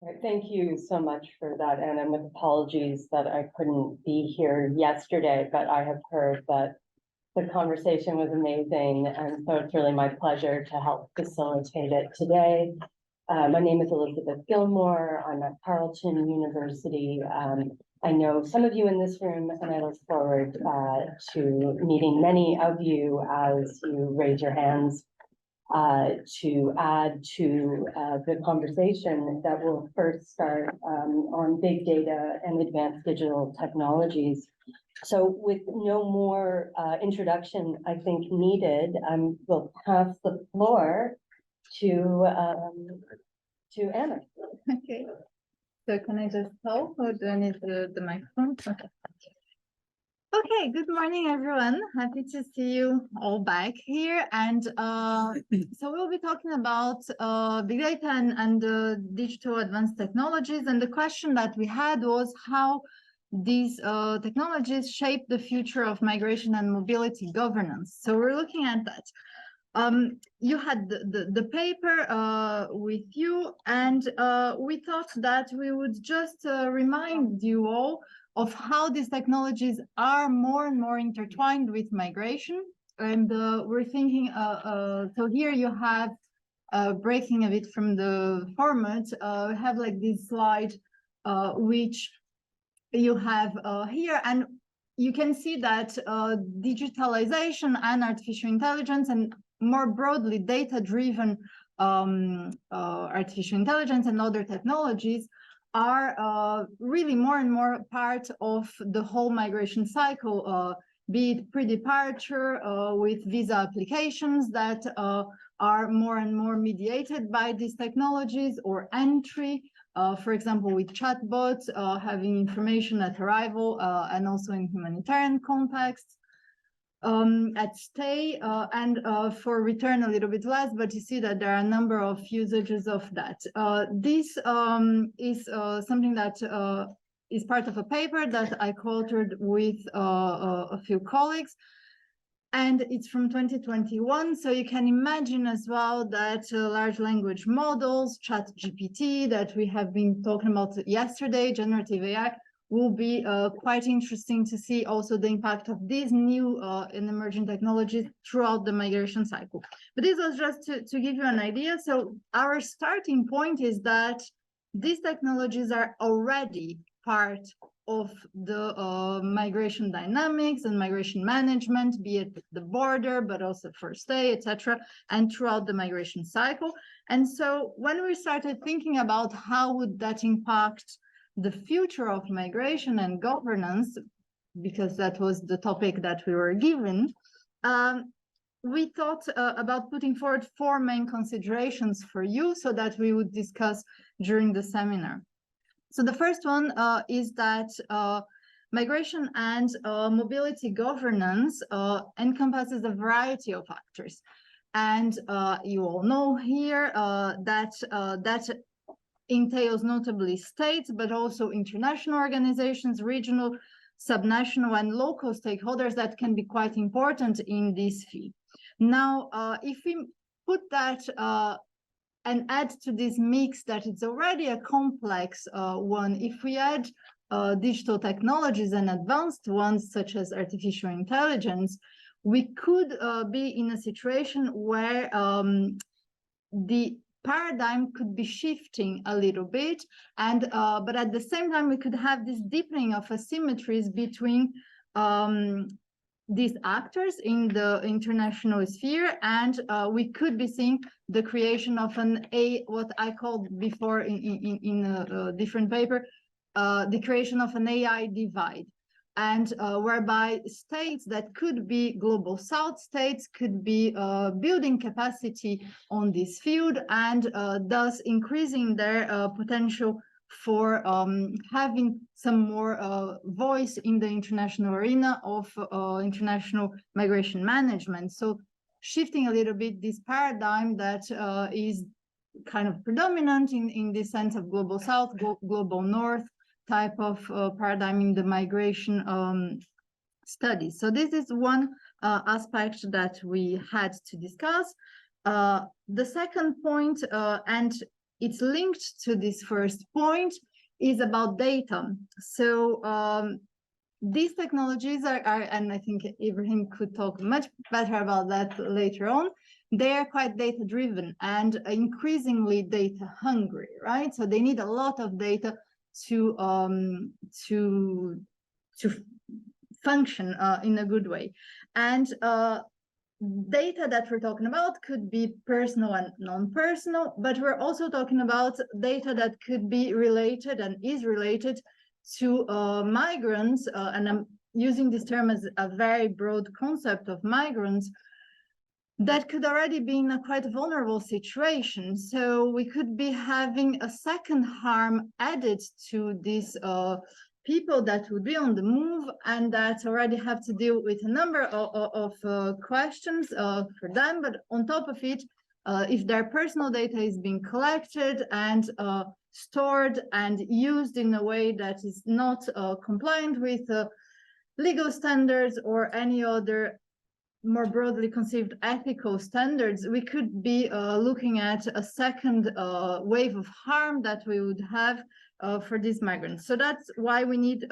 Right, thank you so much for that, Anna, and with apologies that I couldn't be here yesterday, but I have heard that the conversation was amazing, and so it's really my pleasure to help facilitate it today. My name is Elizabeth Gilmore. I'm at Carleton University. I know some of you in this room, and I look forward to meeting many of you as you raise your hands to add to the conversation that will first start on big data and advanced digital technologies. So with no more introduction, I think needed, we'll pass the floor to Anna. Okay. So can I just talk or do I need the microphone? Okay. Okay, good morning, everyone. Happy to see you all back here. And so we'll be talking about big data and digital advanced technologies. And the question that we had was how these technologies shape the future of migration and mobility governance. So we're looking at that. You had the paper with you, and we thought that we would just remind you all of how these technologies are more and more intertwined with migration. And we're thinking, so here you have, breaking a bit from the format, we have like this slide, which you have here, and you can see that digitalization and artificial intelligence, and more broadly data-driven artificial intelligence and other technologies are really more and more part of the whole migration cycle, be it pre-departure with visa applications that are more and more mediated by these technologies, or entry, for example, with chatbots, having information at arrival and also in humanitarian contexts, at stay, and for return a little bit less, but you see that there are a number of usages of that. This is something that is part of a paper that I co-authored with a few colleagues, and it's from 2021. So you can imagine as well that large language models, ChatGPT, that we have been talking about yesterday, generative AI, will be quite interesting to see also the impact of these new and emerging technologies throughout the migration cycle. But this was just to give you an idea. So our starting point is that these technologies are already part of the migration dynamics and migration management, be it the border, but also for stay, etc., and throughout the migration cycle. And so when we started thinking about how would that impact the future of migration and governance, because that was the topic that we were given, we thought about putting forward 4 main considerations for you so that we would discuss during the seminar. So the first one is that migration and mobility governance encompasses a variety of actors. And you all know here that entails notably states, but also international organizations, regional, subnational, and local stakeholders that can be quite important in this field. Now, if we put that and add to this mix that it's already a complex one, if we add digital technologies and advanced ones such as artificial intelligence, we could be in a situation where the paradigm could be shifting a little bit, and but at the same time we could have this deepening of asymmetries between these actors in the international sphere, and we could be seeing the creation of what I called before in a different paper, the creation of an AI divide. And whereby states that could be global south states could be building capacity on this field, and thus increasing their potential for having some more voice in the international arena of international migration management. So shifting a little bit this paradigm that is kind of predominant in the sense of global south, global north type of paradigm in the migration studies. So this is one aspect that we had to discuss. The second point, and it's linked to this first point, is about data. So these technologies are, and I think Ibrahim could talk much better about that later on, they are quite data driven and increasingly data hungry, right? So they need a lot of data to function in a good way. And data that we're talking about could be personal and non-personal, but we're also talking about data that could be related and is related to migrants, and I'm using this term as a very broad concept of migrants, that could already be in a quite vulnerable situation. So we could be having a second harm added to these people that would be on the move and that already have to deal with a number of questions for them. But on top of it, if their personal data is being collected and stored and used in a way that is not compliant with legal standards or any other more broadly conceived ethical standards, we could be looking at a second wave of harm that we would have for these migrants. So that's why we need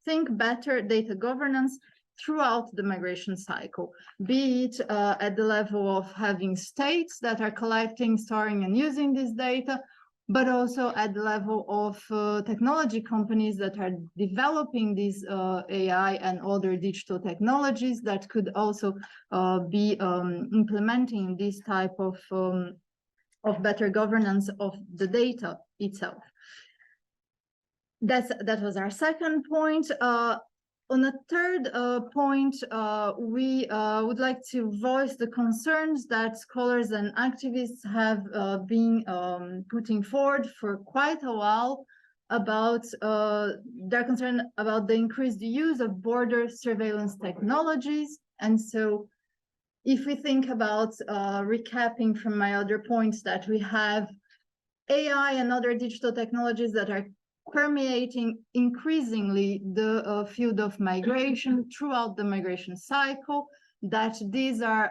think better data governance throughout the migration cycle, be it at the level of having states that are collecting, storing, and using this data, but also at the level of technology companies that are developing these AI and other digital technologies that could also be implementing this type of better governance of the data itself. That was our second point. On a third point, we would like to voice the concerns that scholars and activists have been putting forward for quite a while about their concern about the increased use of border surveillance technologies. And so if we think about recapping from my other points, that we have AI and other digital technologies that are permeating increasingly the field of migration throughout the migration cycle, that these are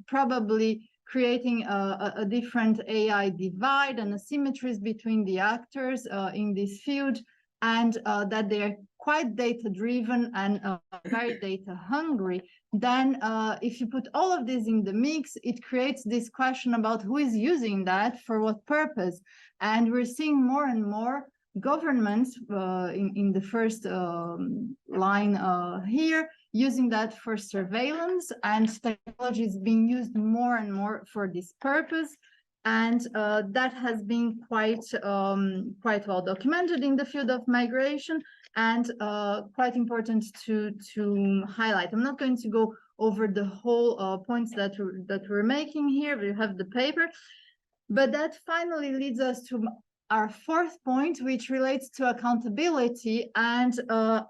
probably creating a different AI divide and asymmetries between the actors in this field, and that they are quite data driven and very data hungry. Then if you put all of this in the mix, it creates this question about who is using that for what purpose. And we're seeing more and more governments in the first line here using that for surveillance, and technology is being used more and more for this purpose. And that has been quite well documented in the field of migration, and quite important to highlight. I'm not going to go over the whole points that we're making here. We have the paper, but that finally leads us to our fourth point, which relates to accountability and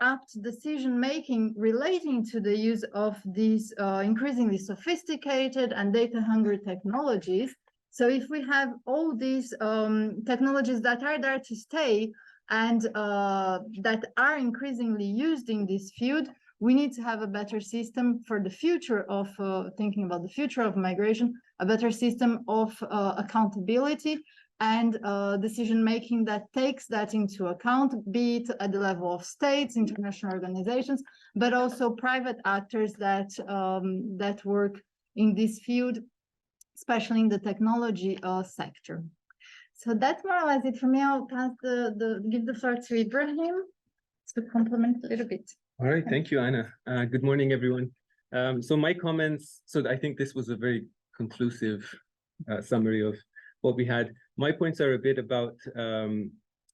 apt decision-making relating to the use of these increasingly sophisticated and data-hungry technologies. So if we have all these technologies that are there to stay and that are increasingly used in this field, we need to have a better system for the future of thinking about the future of migration, a better system of accountability and decision-making that takes that into account, be it at the level of states, international organizations, but also private actors that that work in this field, especially in the technology sector. So that's more or less it for me. I'll pass give the floor to Ibrahim to complement a little bit. All right, thank you, Anna. Good morning, everyone. So my comments, so I think this was a very conclusive summary of what we had. My points are a bit about,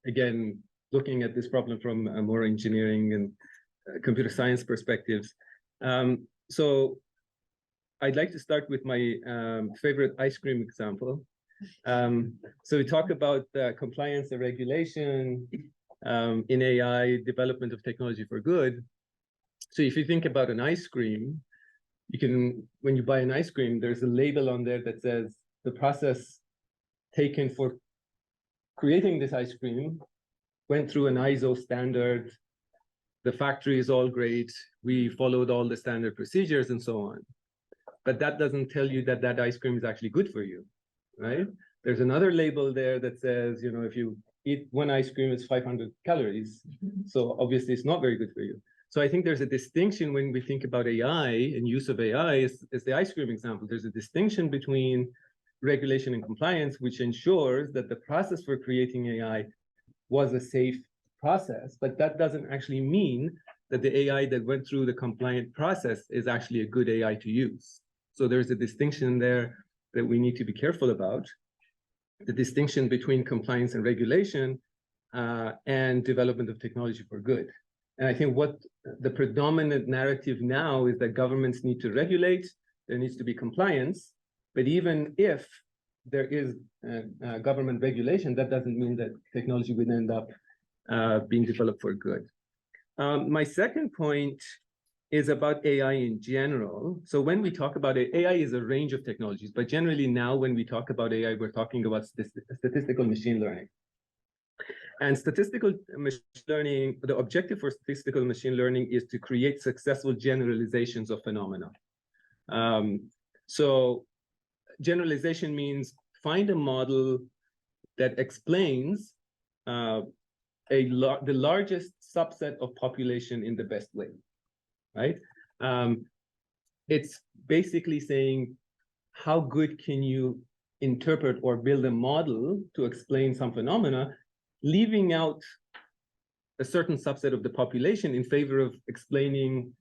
again, looking at this problem from a more engineering and computer science perspectives. So I'd like to start with my favorite ice cream example. So we talk about compliance and regulation in AI, development of technology for good. So if you think about an ice cream, you can, when you buy an ice cream, there's a label on there that says the process taken for creating this ice cream went through an ISO standard. The factory is all great. We followed all the standard procedures and so on. But that doesn't tell you that that ice cream is actually good for you, right? There's another label there that says, you know, if you eat one ice cream, it's 500 calories. So obviously it's not very good for you. So I think there's a distinction when we think about AI and use of AI as the ice cream example. There's a distinction between regulation and compliance, which ensures that the process for creating AI was a safe process, but that doesn't actually mean that the AI that went through the compliant process is actually a good AI to use. So there's a distinction there that we need to be careful about, the distinction between compliance and regulation and development of technology for good. And I think what the predominant narrative now is that governments need to regulate, there needs to be compliance, but even if there is government regulation, that doesn't mean that technology would end up being developed for good. My second point is about AI in general. So when we talk about it, AI is a range of technologies, but generally now when we talk about AI, we're talking about statistical machine learning. And statistical machine learning, the objective for statistical machine learning is to create successful generalizations of phenomena. So generalization means find a model that explains the largest subset of population in the best way, right? It's basically saying, how good can you interpret or build a model to explain some phenomena, leaving out a certain subset of the population in favor of explaining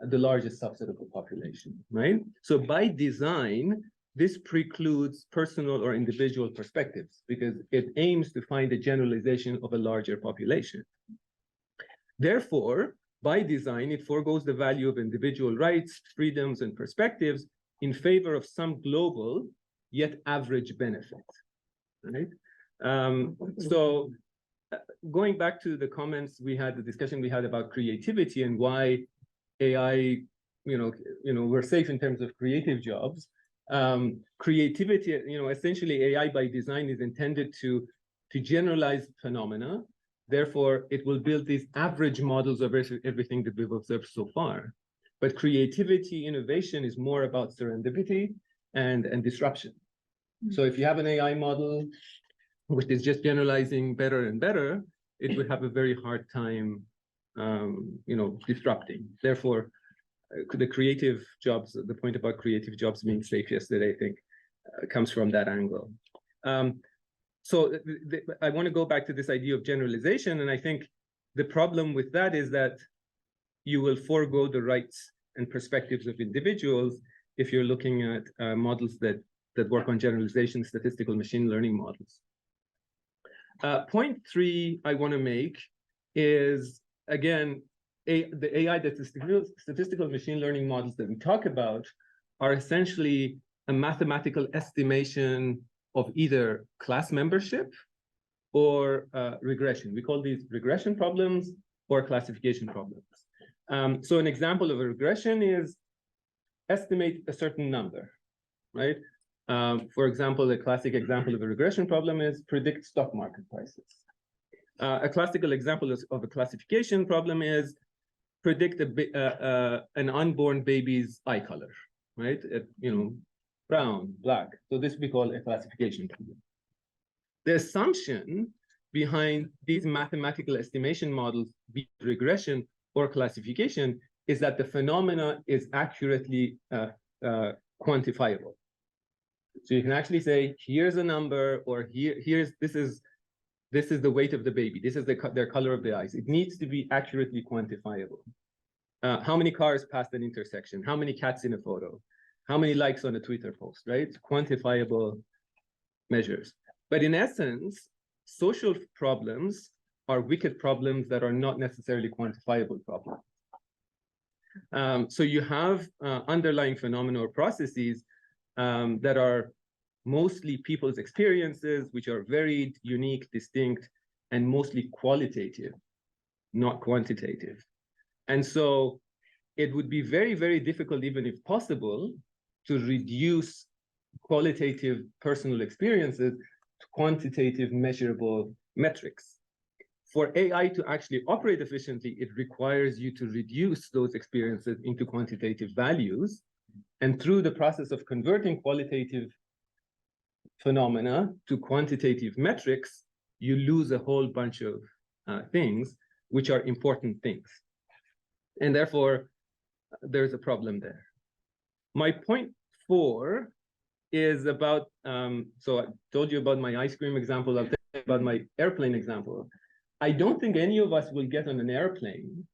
the largest subset of the population, right? So by design, this precludes personal or individual perspectives because it aims to find a generalization of a larger population. Therefore, by design, it forgoes the value of individual rights, freedoms, and perspectives in favor of some global yet average benefit, right? So going back to the comments we had, the discussion we had about creativity and why AI, we're safe in terms of creative jobs. Creativity, essentially AI by design is intended to generalize phenomena. Therefore, it will build these average models of everything that we've observed so far. But creativity, innovation is more about serendipity and disruption. So if you have an AI model which is just generalizing better and better, it would have a very hard time, disrupting. Therefore, the creative jobs, the point about creative jobs being safe yesterday, I think, comes from that angle. So I want to go back to this idea of generalization, and I think the problem with that is that you will forego the rights and perspectives of individuals if you're looking at models that work on generalization, statistical machine learning models. Point 3 I want to make is, again, the AI, the statistical machine learning models that we talk about are essentially a mathematical estimation of either class membership or regression. We call these regression problems or classification problems. So an example of a regression is estimate a certain number, right? For example, a classic example of a regression problem is predict stock market prices. A classical example of a classification problem is predict an unborn baby's eye color, right? Brown, black. So this we call a classification problem. The assumption behind these mathematical estimation models, be it regression or classification, is that the phenomena is accurately quantifiable. So you can actually say, here's a number, or this is the weight of the baby. This is their color of the eyes. It needs to be accurately quantifiable. How many cars passed an intersection? How many cats in a photo? How many likes on a Twitter post, right? Quantifiable measures. But in essence, social problems are wicked problems that are not necessarily quantifiable problems. So you have underlying phenomena or processes that are mostly people's experiences, which are varied, unique, distinct, and mostly qualitative, not quantitative. And so it would be very, very difficult, even if possible, to reduce qualitative personal experiences to quantitative measurable metrics. For AI to actually operate efficiently, it requires you to reduce those experiences into quantitative values. And through the process of converting qualitative phenomena to quantitative metrics, you lose a whole bunch of things which are important things. And therefore, there's a problem there. My point 4 is about, so I told you about my ice cream example, I'll tell you about my airplane example. I don't think any of us will get on an airplane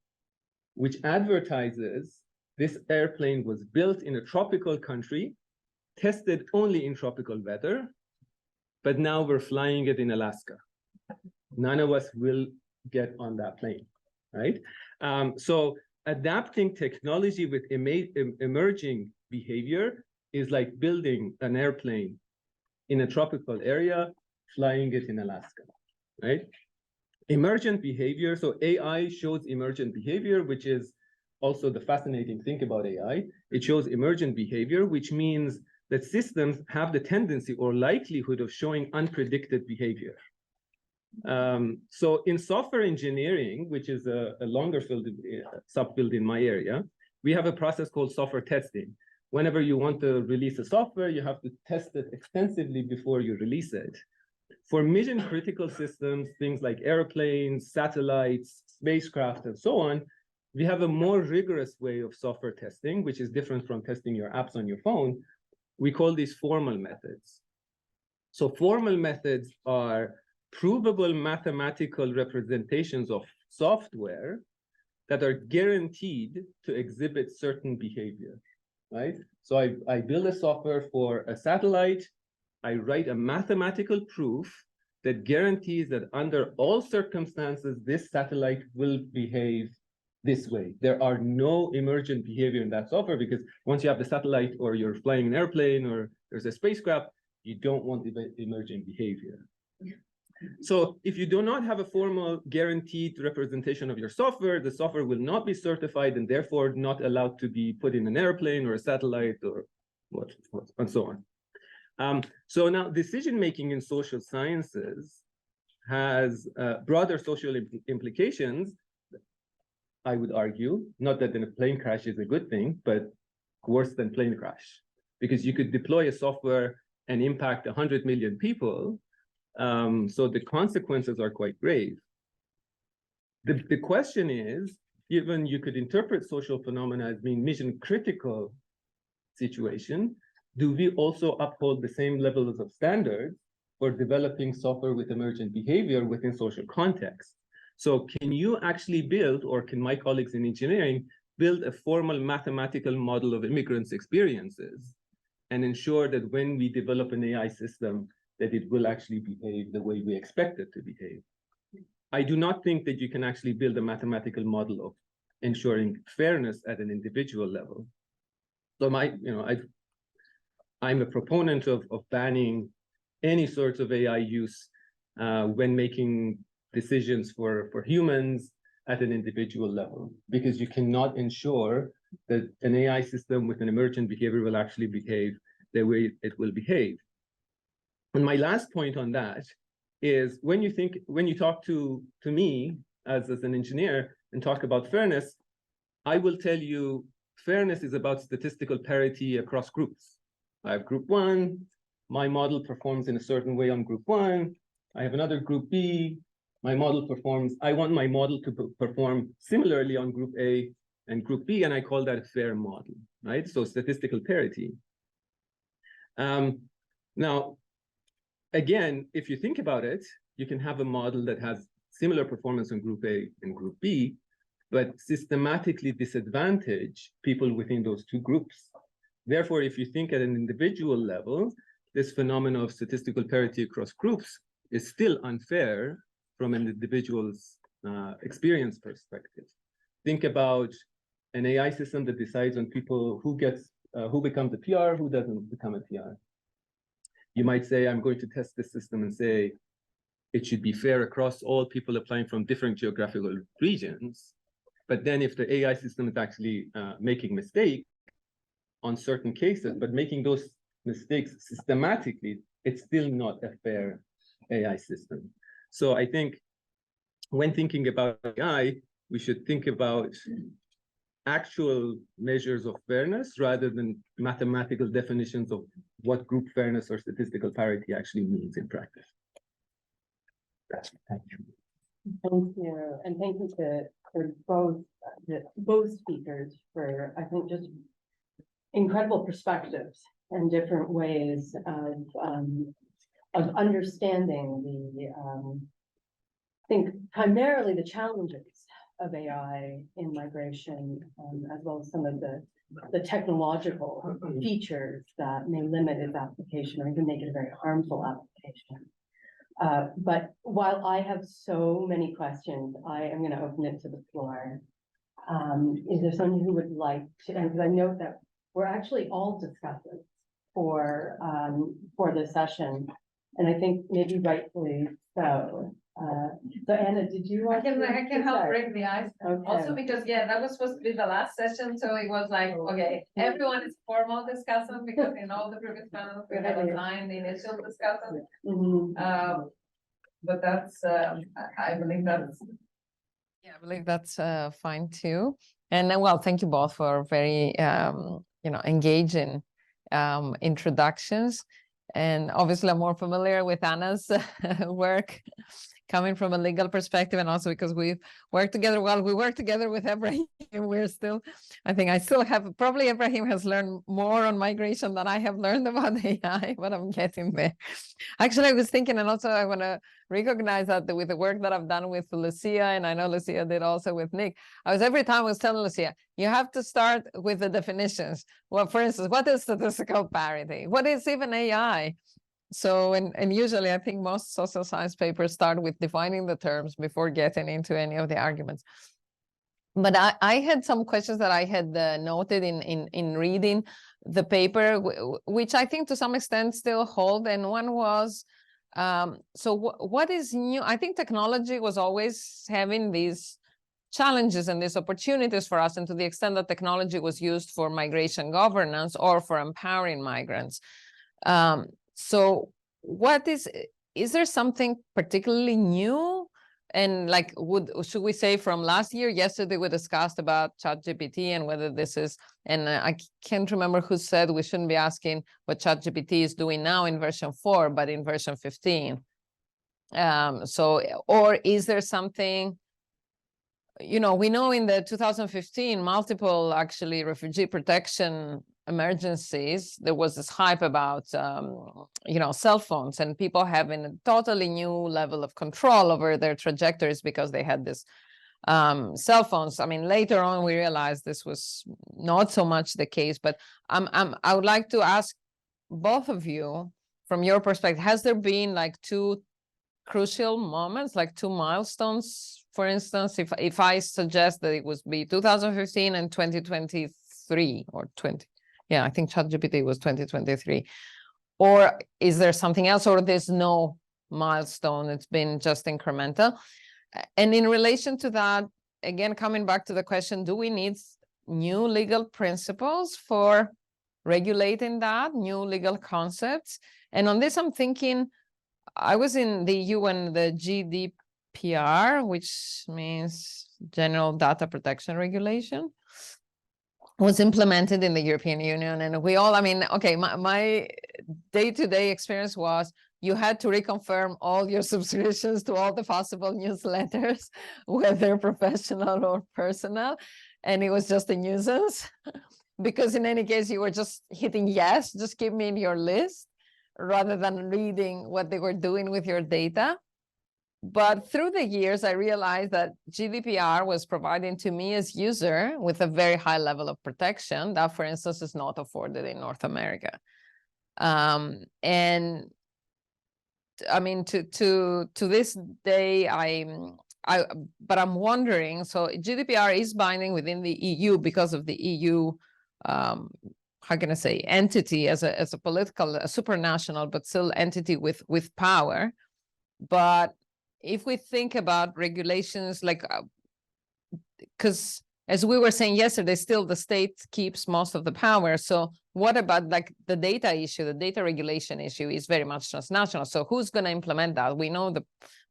which advertises this airplane was built in a tropical country, tested only in tropical weather, but now we're flying it in Alaska. None of us will get on that plane, right? So adapting technology with emerging behavior is like building an airplane in a tropical area, flying it in Alaska, right? Emergent behavior, so AI shows emergent behavior, which is also the fascinating thing about AI. It shows emergent behavior, which means that systems have the tendency or likelihood of showing unpredicted behavior. So in software engineering, which is a longer field, subfield in my area, we have a process called software testing. Whenever you want to release a software, you have to test it extensively before you release it. For mission critical systems, things like airplanes, satellites, spacecraft, and so on, we have a more rigorous way of software testing, which is different from testing your apps on your phone. We call these formal methods. So formal methods are provable mathematical representations of software that are guaranteed to exhibit certain behavior, right? So I build a software for a satellite. I write a mathematical proof that guarantees that under all circumstances, this satellite will behave this way. There are no emergent behavior in that software because once you have the satellite or you're flying an airplane or there's a spacecraft, you don't want the emergent behavior. So if you do not have a formal guaranteed representation of your software, the software will not be certified and therefore not allowed to be put in an airplane or a satellite or what and so on. So now decision-making in social sciences has broader social implications, I would argue, not that in a plane crash is a good thing, but worse than plane crash, because you could deploy a software and impact 100 million people. So the consequences are quite grave. The question is, given you could interpret social phenomena as being mission critical situation, do we also uphold the same levels of standards for developing software with emergent behavior within social context? So can you actually build, or can my colleagues in engineering build a formal mathematical model of immigrants' experiences and ensure that when we develop an AI system, that it will actually behave the way we expect it to behave? I do not think that you can actually build a mathematical model of ensuring fairness at an individual level. So I'm a proponent of banning any sorts of AI use when making decisions for humans at an individual level, because you cannot ensure that an AI system with an emergent behavior will actually behave the way it will behave. And my last point on that is when you talk to me as an engineer and talk about fairness, I will tell you fairness is about statistical parity across groups. I have group 1, my model performs in a certain way on group 1. I have another group B, my model performs, I want my model to perform similarly on group A and group B, and I call that a fair model, right? So statistical parity. Now, again, if you think about it, you can have a model that has similar performance on group A and group B, but systematically disadvantage people within those two groups. Therefore, if you think at an individual level, this phenomenon of statistical parity across groups is still unfair from an individual's experience perspective. Think about an AI system that decides on people who becomes a PR, who doesn't become a PR. You might say, I'm going to test this system and say, it should be fair across all people applying from different geographical regions. But then if the AI system is actually making mistakes on certain cases, but making those mistakes systematically, it's still not a fair AI system. So I think when thinking about AI, we should think about actual measures of fairness rather than mathematical definitions of what group fairness or statistical parity actually means in practice. Thank you. Thank you, and thank you for both speakers for, I think, just incredible perspectives and different ways of understanding the, I think primarily the challenges of AI in migration, as well as some of the technological features that may limit its application or even make it a very harmful application. But while I have so many questions, I am going to open it to the floor. Is there someone who would like to, and because I note that we're actually all discussing for this session, and I think maybe rightfully so. So Anna, did you I want to? can help break the ice. Okay. Also because, yeah, that was supposed to be the last session, so it was like, okay, everyone is formal discussant because in all the previous panels, we had assigned the initial discussant. Mhm. But that's, I believe that's. Yeah, I believe that's fine too. And then, well, thank you both for very, engaging introductions. And obviously I'm more familiar with Anna's work coming from a legal perspective, and also because we've worked together. Well, we work together with Ebrahim. We're still, I think I still have, probably Ebrahim has learned more on migration than I have learned about AI, but I'm getting there. Actually, I was thinking, and also I want to recognize that with the work that I've done with Lucia, and I know Lucia did also with Nick, every time I was telling Lucia, you have to start with the definitions. Well, for instance, what is statistical parity? What is even AI? So, and usually I think most social science papers start with defining the terms before getting into any of the arguments. But I had some questions that I had noted in reading the paper, which I think to some extent still hold. And one was, so what is new? I think technology was always having these challenges and these opportunities for us, and to the extent that technology was used for migration governance or for empowering migrants. So what is there something particularly new? And like, should we say from last year? Yesterday we discussed about ChatGPT and whether this is, and I can't remember who said we shouldn't be asking what ChatGPT is doing now in version 4, but in version 15. So, or is there something, we know in the 2015 multiple actually refugee protection emergencies, there was this hype about cell phones and people having a totally new level of control over their trajectories because they had this cell phones. I mean, later on we realized this was not so much the case, but I would like to ask both of you, from your perspective, has there been like two crucial moments, like two milestones? For instance, if I suggest that it would be 2015 and 2023 or 20, yeah, I think ChatGPT was 2023. Or is there something else, or there's no milestone, it's been just incremental? And in relation to that, again, coming back to the question, do we need new legal principles for regulating that, new legal concepts? And on this, I'm thinking, I was in the EU when the GDPR, which means General Data Protection Regulation, was implemented in the European Union. And we all, I mean, okay, my day-to-day experience was you had to reconfirm all your subscriptions to all the possible newsletters, whether professional or personal. And it was just a nuisance because in any case, you were just hitting yes, just give me your list, rather than reading what they were doing with your data. But through the years, I realized that GDPR was providing to me as user with a very high level of protection that, for instance, is not afforded in North America. And I mean, to this day, but I'm wondering, so GDPR is binding within the EU because of the EU, how can I say, entity as a political, a supranational, but still entity with power. But if we think about regulations, like, because as we were saying yesterday, still the state keeps most of the power. So what about like the data issue? The data regulation issue is very much transnational. So who's going to implement that? We know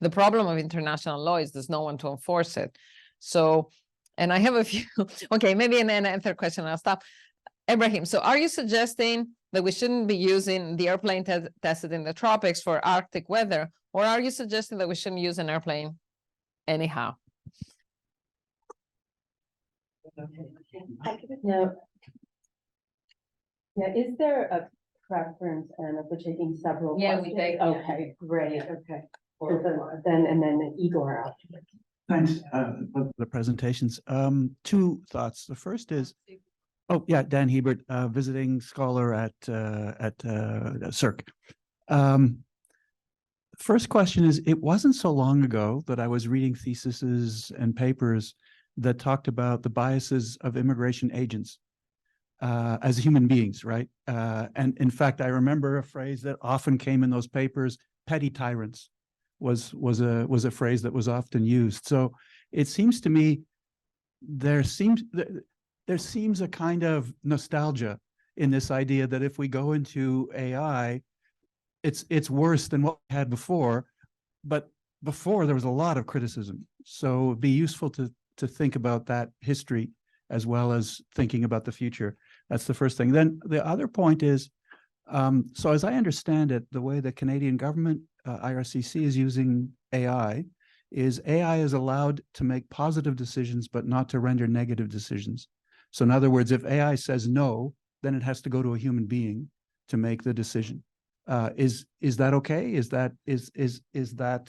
the problem of international law is there's no one to enforce it. So And I have a few, okay, maybe an answer question, I'll stop. Ibrahim, so are you suggesting that we shouldn't be using the airplane tested in the tropics for Arctic weather, or are you suggesting that we shouldn't use an airplane anyhow? Now, is there a preference, and if we're taking several? Yeah, we questions? take- Okay, great, okay. Then Igor afterwards. Thanks for the presentations. Two thoughts. The first is, oh yeah, Dan Hebert, visiting scholar at CERC. First question is, it wasn't so long ago that I was reading theses and papers that talked about the biases of immigration agents as human beings, right? And in fact, I remember a phrase that often came in those papers: petty tyrants was a phrase that was often used. So it seems to me there seems a kind of nostalgia in this idea that if we go into AI, it's worse than what we had before. But before there was a lot of criticism. So it'd be useful to think about that history as well as thinking about the future. That's the first thing. Then the other point is, so as I understand it, the way the Canadian government, IRCC, is using AI is allowed to make positive decisions, but not to render negative decisions. So in other words, if AI says no, then it has to go to a human being to make the decision. Is that okay? Is that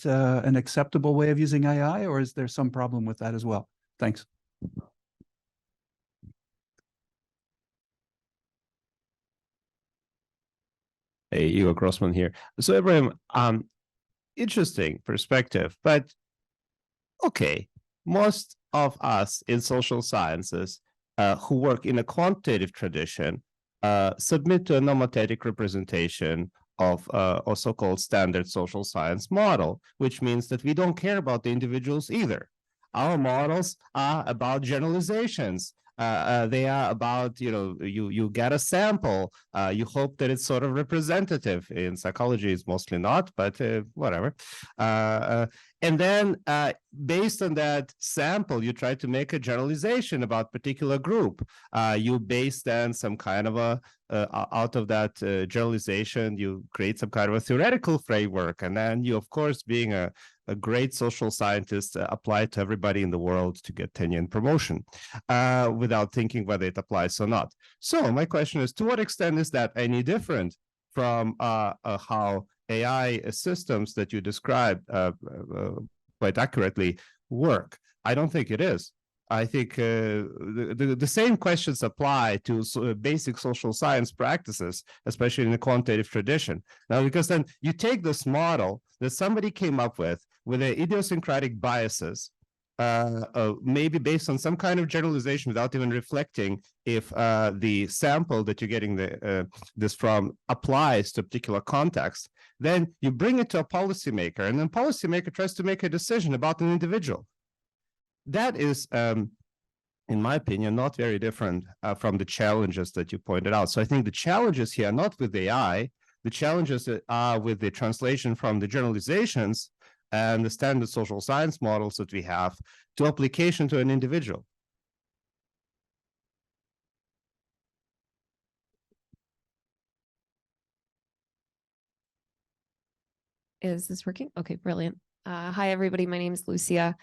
an acceptable way of using AI, or is there some problem with that as well? Thanks. Hey, Igor Grossman here. So Ibrahim, interesting perspective, but okay, most of us in social sciences who work in a quantitative tradition submit to a nomothetic representation of a so-called standard social science model, which means that we don't care about the individuals either. Our models are about generalizations. They are about, you get a sample, you hope that it's sort of representative. In psychology, it's mostly not, but whatever. And then based on that sample, you try to make a generalization about particular group. You base then some kind of out of that generalization, you create some kind of a theoretical framework. And then you, of course, being a great social scientist, apply it to everybody in the world to get tenure and promotion without thinking whether it applies or not. So my question is, to what extent is that any different from how AI systems that you described quite accurately work? I don't think it is. I think the same questions apply to basic social science practices, especially in the quantitative tradition. Now, because then you take this model that somebody came up with their idiosyncratic biases, maybe based on some kind of generalization without even reflecting if the sample that you're getting this from applies to a particular context. Then you bring it to a policymaker, and then policymaker tries to make a decision about an individual. That is, in my opinion, not very different from the challenges that you pointed out. So I think the challenges here are not with AI. The challenges are with the translation from the generalizations and the standard social science models that we have to application to an individual. Is this working? Okay, brilliant. Hi, everybody. My name is Lucia.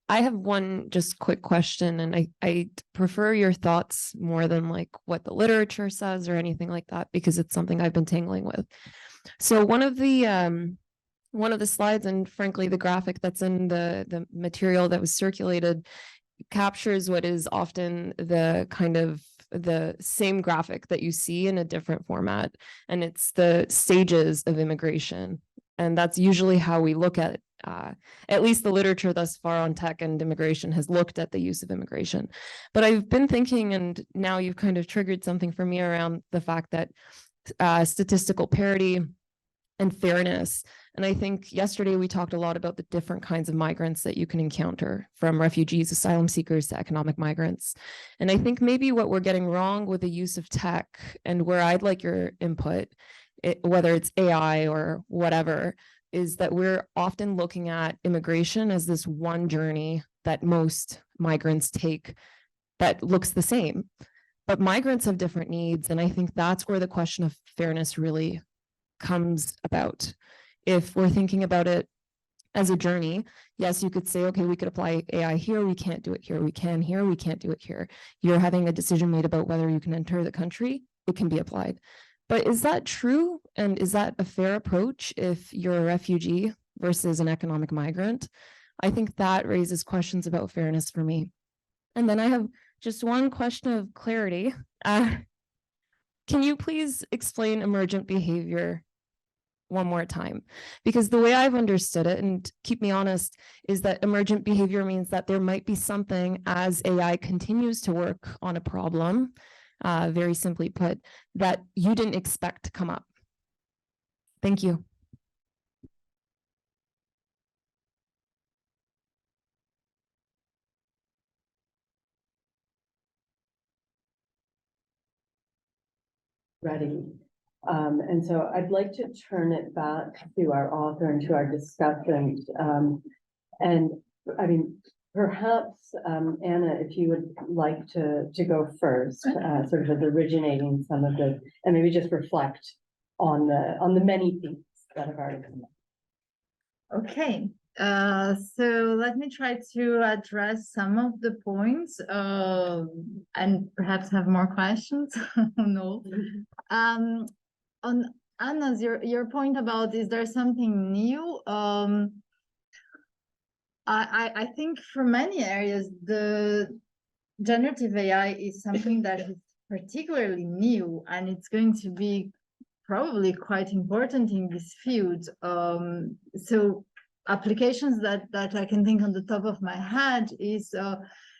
I have one just quick question, and I prefer your thoughts more than like what the literature says or anything like that, because it's something I've been tangling with. So one of the slides, and frankly, the graphic that's in the material that was circulated, captures what is often the kind of the same graphic that you see in a different format, and it's the stages of immigration. And that's usually how we look at least the literature thus far on tech and immigration has looked at the use of immigration. But I've been thinking, and now you've kind of triggered something for me around the fact that statistical parity and fairness. And I think yesterday we talked a lot about the different kinds of migrants that you can encounter, from refugees, asylum seekers to economic migrants. And I think maybe what we're getting wrong with the use of tech, and where I'd like your input, whether it's AI or whatever, is that we're often looking at immigration as this one journey that most migrants take that looks the same. But migrants have different needs. And I think that's where the question of fairness really comes about. If we're thinking about it as a journey, yes, you could say, okay, we could apply AI here, we can't do it here, we can here, we can't do it here. You're having a decision made about whether you can enter the country, it can be applied. But is that true? And is that a fair approach if you're a refugee versus an economic migrant? I think that raises questions about fairness for me. And then I have just one question of clarity. Can you please explain emergent behavior one more time? Because the way I've understood it, and keep me honest, is that emergent behavior means that there might be something as AI continues to work on a problem, very simply put, that you didn't expect to come up. Thank you. Ready. And so I'd like to turn it back to our author and to our discussions. And I mean, perhaps, Anna, if you would like to go first, sort of originating some of the, and maybe just reflect on the many themes that have already come up. Okay, so let me try to address some of the points and perhaps have more questions. No. On Anna's, your point about is there something new? I think for many areas, the generative AI is something that is particularly new, and it's going to be probably quite important in this field. So applications that I can think on the top of my head is,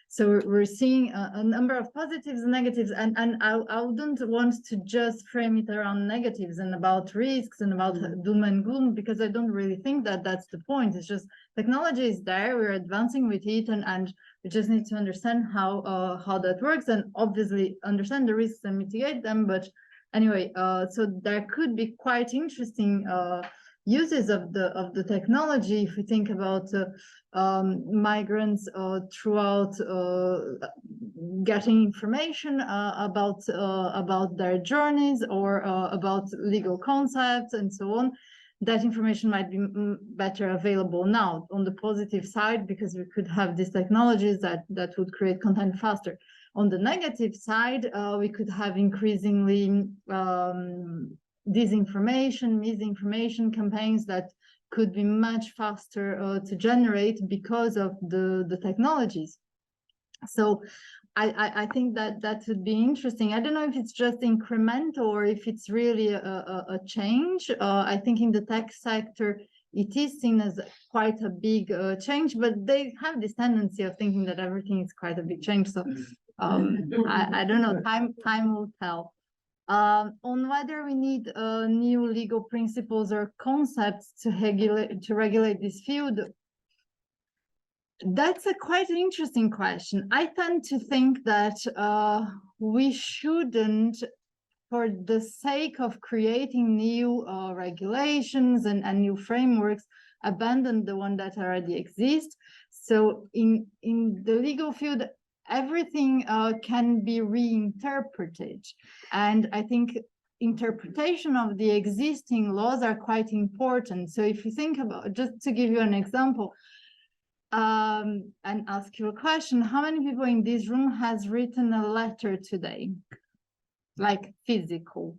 so we're seeing a number of positives and negatives, and I wouldn't want to just frame it around negatives and about risks and about doom and gloom, because I don't really think that that's the point. It's just technology is there, we're advancing with it, and we just need to understand how that works, and obviously understand the risks and mitigate them. But anyway, so there could be quite interesting uses of the technology if we think about migrants throughout getting information about their journeys or about legal concepts and so on. That information might be better available now on the positive side, because we could have these technologies that would create content faster. On the negative side, we could have increasingly disinformation, misinformation campaigns that could be much faster to generate because of the technologies. So I think that would be interesting. I don't know if it's just incremental or if it's really a change. I think in the tech sector, it is seen as quite a big change, but they have this tendency of thinking that everything is quite a big change. So I don't know, time will tell. On whether we need new legal principles or concepts to regulate this field, that's a quite an interesting question. I tend to think that we shouldn't, for the sake of creating new regulations and new frameworks, abandon the one that already exists. So in the legal field, everything can be reinterpreted. And I think interpretation of the existing laws are quite important. So if you think about, just to give you an example, and ask you a question, how many people in this room has written a letter today? Like physical,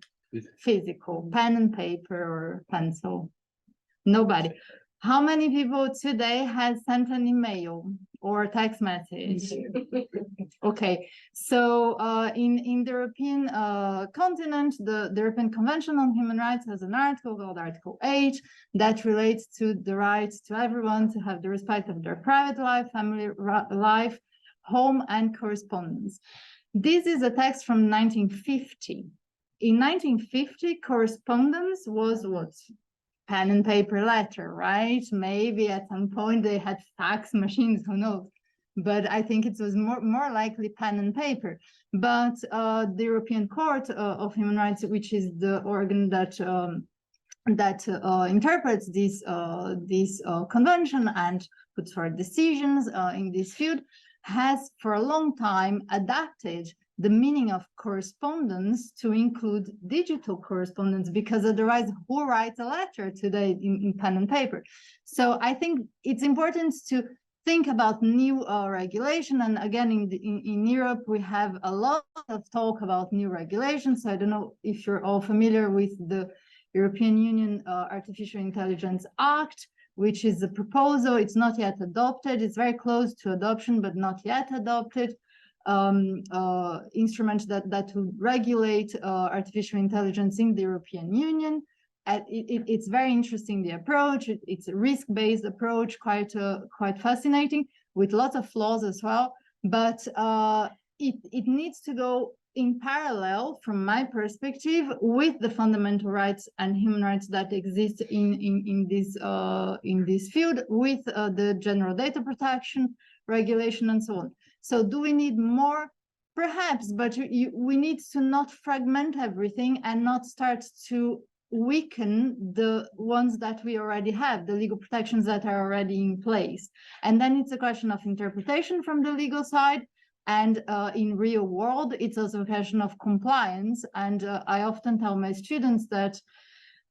pen and paper or pencil? Nobody. How many people today has sent an email or a text message? Okay, so in the European continent, the European Convention on Human Rights has an article called Article 8 that relates to the right to everyone to have the respect of their private life, family life, home, and correspondence. This is a text from 1950. In 1950, correspondence was what? Pen and paper letter, right? Maybe at some point they had fax machines, who knows? But I think it was more likely pen and paper. But the European Court of Human Rights, which is the organ that that interprets this convention and puts forward decisions in this field has for a long time adapted the meaning of correspondence to include digital correspondence, because otherwise who writes a letter today in pen and paper? So I think it's important to think about new regulation. And again, in Europe, we have a lot of talk about new regulations. So I don't know if you're all familiar with the European Union Artificial Intelligence Act, which is a proposal. It's not yet adopted. It's very close to adoption, but not yet adopted. Instrument that will regulate artificial intelligence in the European Union. It's very interesting, the approach. It's a risk-based approach, quite fascinating, with lots of flaws as well. But it needs to go in parallel, from my perspective, with the fundamental rights and human rights that exist in this field, with the general data protection regulation and so on. So do we need more? Perhaps, but we need to not fragment everything and not start to weaken the ones that we already have, the legal protections that are already in place. And then it's a question of interpretation from the legal side. And in real world, it's also a question of compliance. And I often tell my students that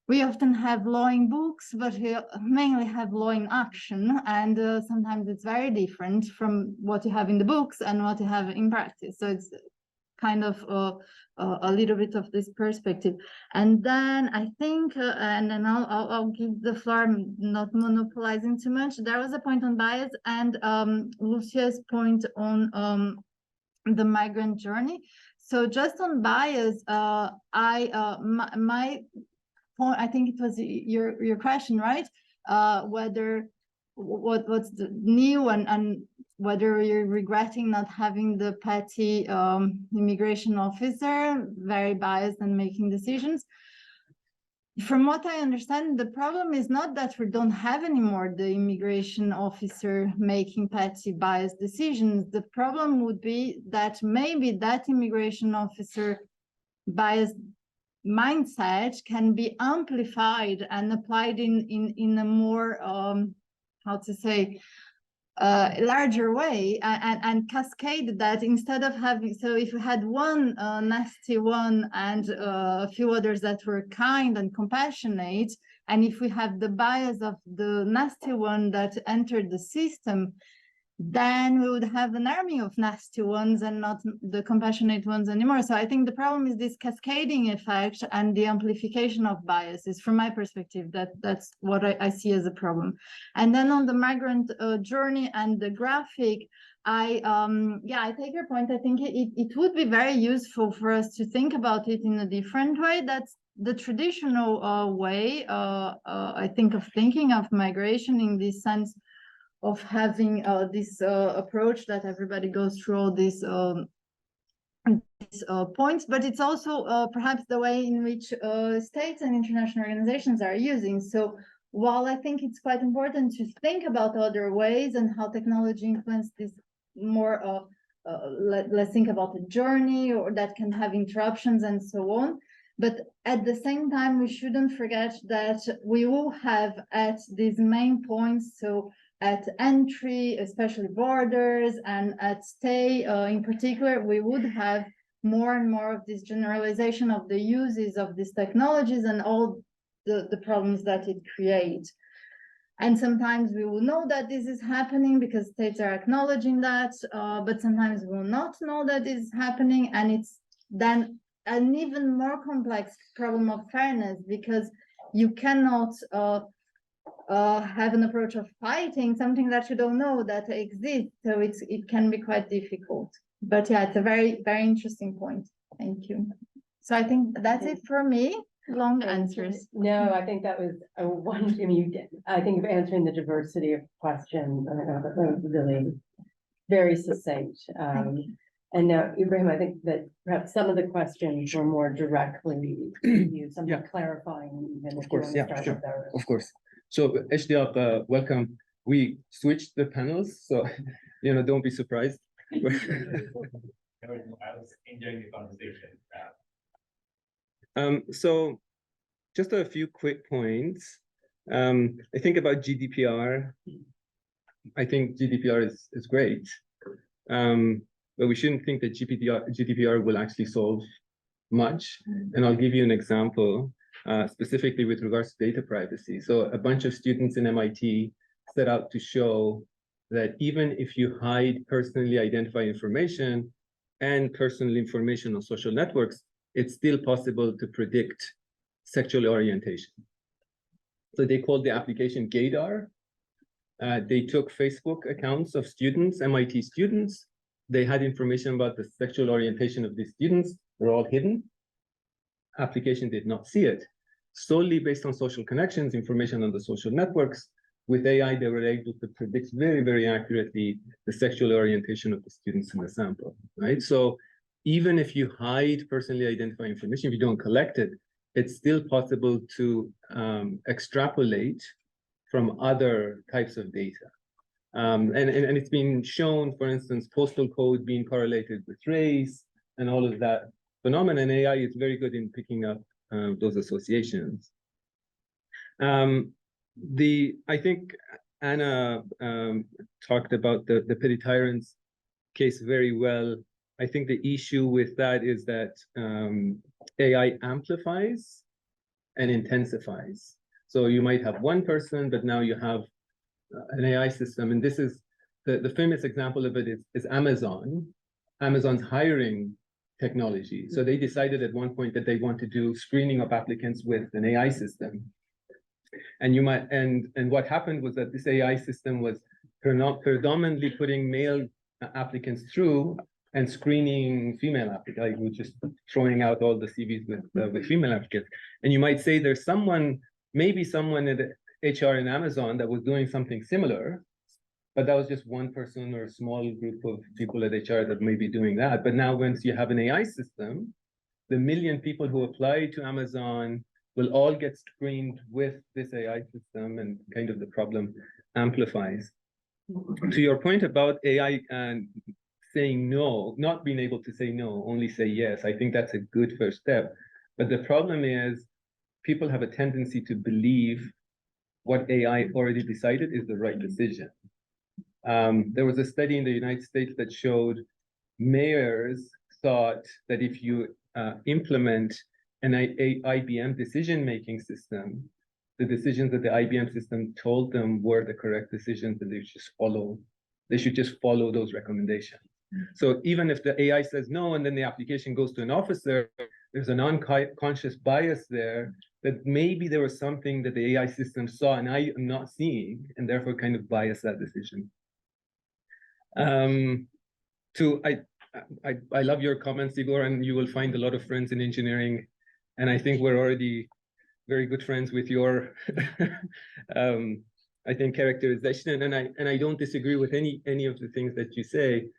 we often have law in books, but we mainly have law in action. And sometimes it's very different from what you have in the books and what you have in practice. So it's kind of a little bit of this perspective. And then I think, and then I'll give the floor, I'm not monopolizing too much. There was a point on bias and Lucia's point on the migrant journey. So just on bias, my point, I think it was your question, right? Whether what's the new and whether you're regretting not having the petty immigration officer, very biased and making decisions. From what I understand, the problem is not that we don't have anymore the immigration officer making petty biased decisions. The problem would be that maybe that immigration officer biased mindset can be amplified and applied in a more how to say larger way and cascade that, instead of having, so if you had one nasty one and a few others that were kind and compassionate, and if we have the bias of the nasty one that entered the system, then we would have an army of nasty ones and not the compassionate ones anymore. So I think the problem is this cascading effect and the amplification of biases. From my perspective, that's what I see as a problem. And then on the migrant journey and the graphic, I take your point. I think it would be very useful for us to think about it in a different way. That's the traditional way, I think, of thinking of migration, in this sense of having this approach that everybody goes through all these points, but it's also perhaps the way in which states and international organizations are using. So while I think it's quite important to think about other ways and how technology influences this more, let's think about the journey, or that can have interruptions and so on. But at the same time, we shouldn't forget that we will have at these main points, so at entry, especially borders, and at stay in particular, we would have more and more of this generalization of the uses of these technologies and all the problems that it creates. And sometimes we will know that this is happening because states are acknowledging that, but sometimes we will not know that this is happening. And it's then an even more complex problem of fairness, because you cannot have an approach of fighting something that you don't know that exists. So it can be quite difficult. But yeah, it's a very, very interesting point. Thank you. So I think that's it for me. Long answers. No, I think that was a one. I mean, you did. I think of answering the diversity of questions. That was really very succinct. And now, Ibrahim, I think that perhaps some of the questions were more directly you, something clarifying. Even Of course, yeah, sure. Of course. So, Ishtiaq, welcome. We switched the panels, so don't be surprised. I was enjoying the conversation. So just a few quick points. I think about GDPR. I think GDPR is great, but we shouldn't think that GDPR will actually solve much. And I'll give you an example, specifically with regards to data privacy. So a bunch of students in MIT set out to show that even if you hide personally identified information and personal information on social networks, it's still possible to predict sexual orientation. So they called the application Gaydar. They took Facebook accounts of students, MIT students. They had information about the sexual orientation of these students. They're all hidden. Application did not see it. Solely based on social connections, information on the social networks, with AI, they were able to predict very, very accurately the sexual orientation of the students in the sample, right? So even if you hide personally identified information, if you don't collect it, it's still possible to extrapolate from other types of data. And it's been shown, for instance, postal code being correlated with race and all of that phenomenon. AI is very good in picking up those associations. I think Anna talked about the petty tyrants case very well. I think the issue with that is that AI amplifies and intensifies. So you might have one person, but now you have an AI system. And this is the famous example of it is Amazon. Amazon's hiring technology. So they decided at one point that they want to do screening of applicants with an AI system. And you might and what happened was that this AI system was predominantly putting male applicants through and screening female applicants, like just throwing out all the CVs with female applicants. And you might say there's someone, maybe someone at HR in Amazon that was doing something similar, but that was just one person or a small group of people at HR that may be doing that. But now once you have an AI system, the million people who apply to Amazon will all get screened with this AI system, and kind of the problem amplifies. To your point about AI and saying no, not being able to say no, only say yes, I think that's a good first step. But the problem is people have a tendency to believe what AI already decided is the right decision. There was a study in the United States that showed mayors thought that if you implement an IBM decision-making system, the decisions that the IBM system told them were the correct decisions, and they should just follow those recommendations. So even if the AI says no, and then the application goes to an officer, there's an unconscious bias there that maybe there was something that the AI system saw and I am not seeing, and therefore kind of bias that decision. I love your comments, Igor, and you will find a lot of friends in engineering. And I think we're already very good friends with your, I think, characterization. And I don't disagree with any of the things that you say.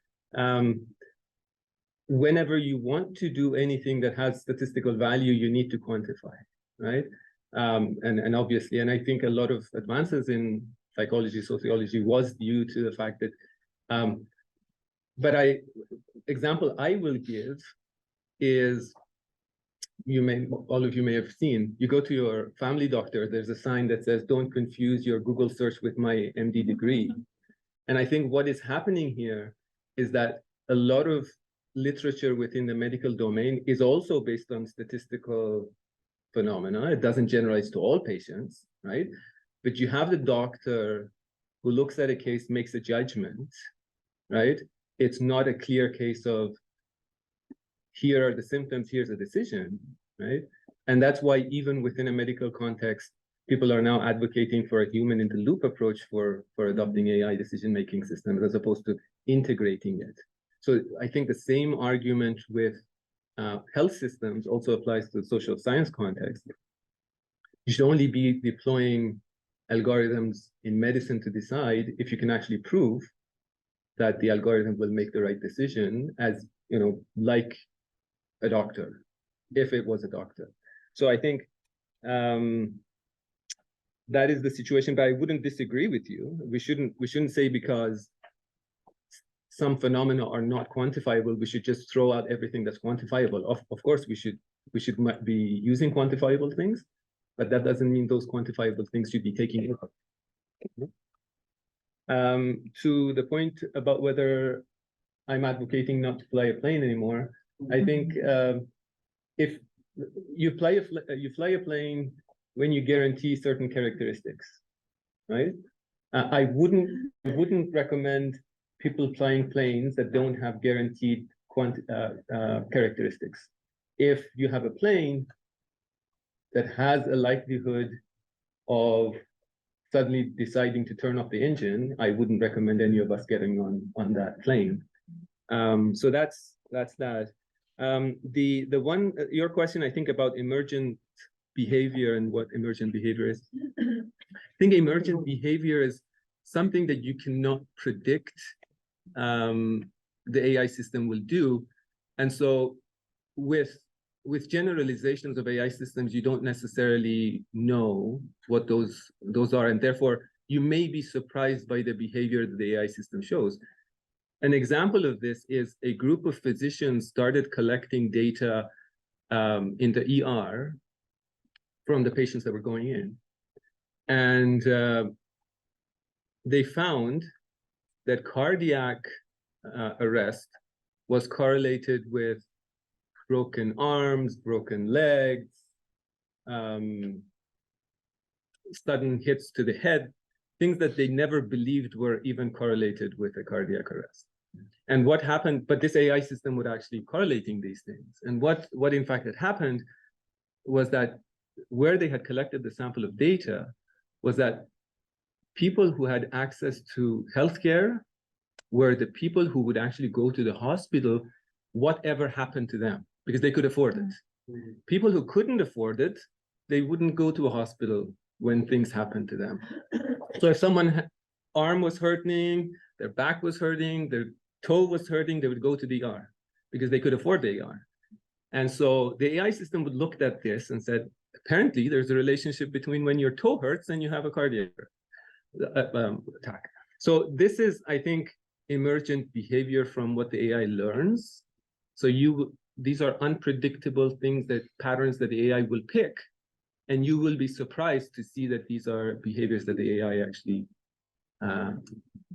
Whenever you want to do anything that has statistical value, you need to quantify, right? And obviously, and I think a lot of advances in psychology, sociology was due to the fact that, example I will give is, all of you may have seen, you go to your family doctor, there's a sign that says, don't confuse your Google search with my MD degree. And I think what is happening here is that a lot of literature within the medical domain is also based on statistical phenomena. It doesn't generalize to all patients, right? But you have the doctor who looks at a case, makes a judgment, right? It's not a clear case of, here are the symptoms, here's a decision, right? And that's why even within a medical context, people are now advocating for a human in the loop approach for adopting AI decision-making systems as opposed to integrating it. So I think the same argument with health systems also applies to the social science context. You should only be deploying algorithms in medicine to decide if you can actually prove that the algorithm will make the right decision, as, you know, like a doctor, if it was a doctor. So I think that is the situation, but I wouldn't disagree with you. We shouldn't say because some phenomena are not quantifiable, we should just throw out everything that's quantifiable. Of course, we should be using quantifiable things, but that doesn't mean those quantifiable things should be taken out. To the point about whether I'm advocating not to fly a plane anymore, I think if you fly a plane when you guarantee certain characteristics, right? I wouldn't recommend people flying planes that don't have guaranteed characteristics. If you have a plane that has a likelihood of suddenly deciding to turn off the engine, I wouldn't recommend any of us getting on that plane. So that's that. The one your question, I think, about emergent behavior and what emergent behavior is. I think emergent behavior is something that you cannot predict the AI system will do. And so with generalizations of AI systems, you don't necessarily know what those are, and therefore you may be surprised by the behavior that the AI system shows. An example of this is a group of physicians started collecting data in the ER from the patients that were going in. And they found that cardiac arrest was correlated with broken arms, broken legs, sudden hits to the head, things that they never believed were even correlated with a cardiac arrest. And what happened, but this AI system was actually correlating these things. And what in fact had happened was that where they had collected the sample of data was that people who had access to healthcare were the people who would actually go to the hospital, whatever happened to them, because they could afford it. People who couldn't afford it, they wouldn't go to a hospital when things happened to them. So if someone's arm was hurting, their back was hurting, their toe was hurting, they would go to the ER because they could afford the ER. And so the AI system would look at this and said, apparently there's a relationship between when your toe hurts and you have a cardiac attack. So this is, I think, emergent behavior from what the AI learns. So these are unpredictable things, that patterns that the AI will pick, and you will be surprised to see that these are behaviors that the AI actually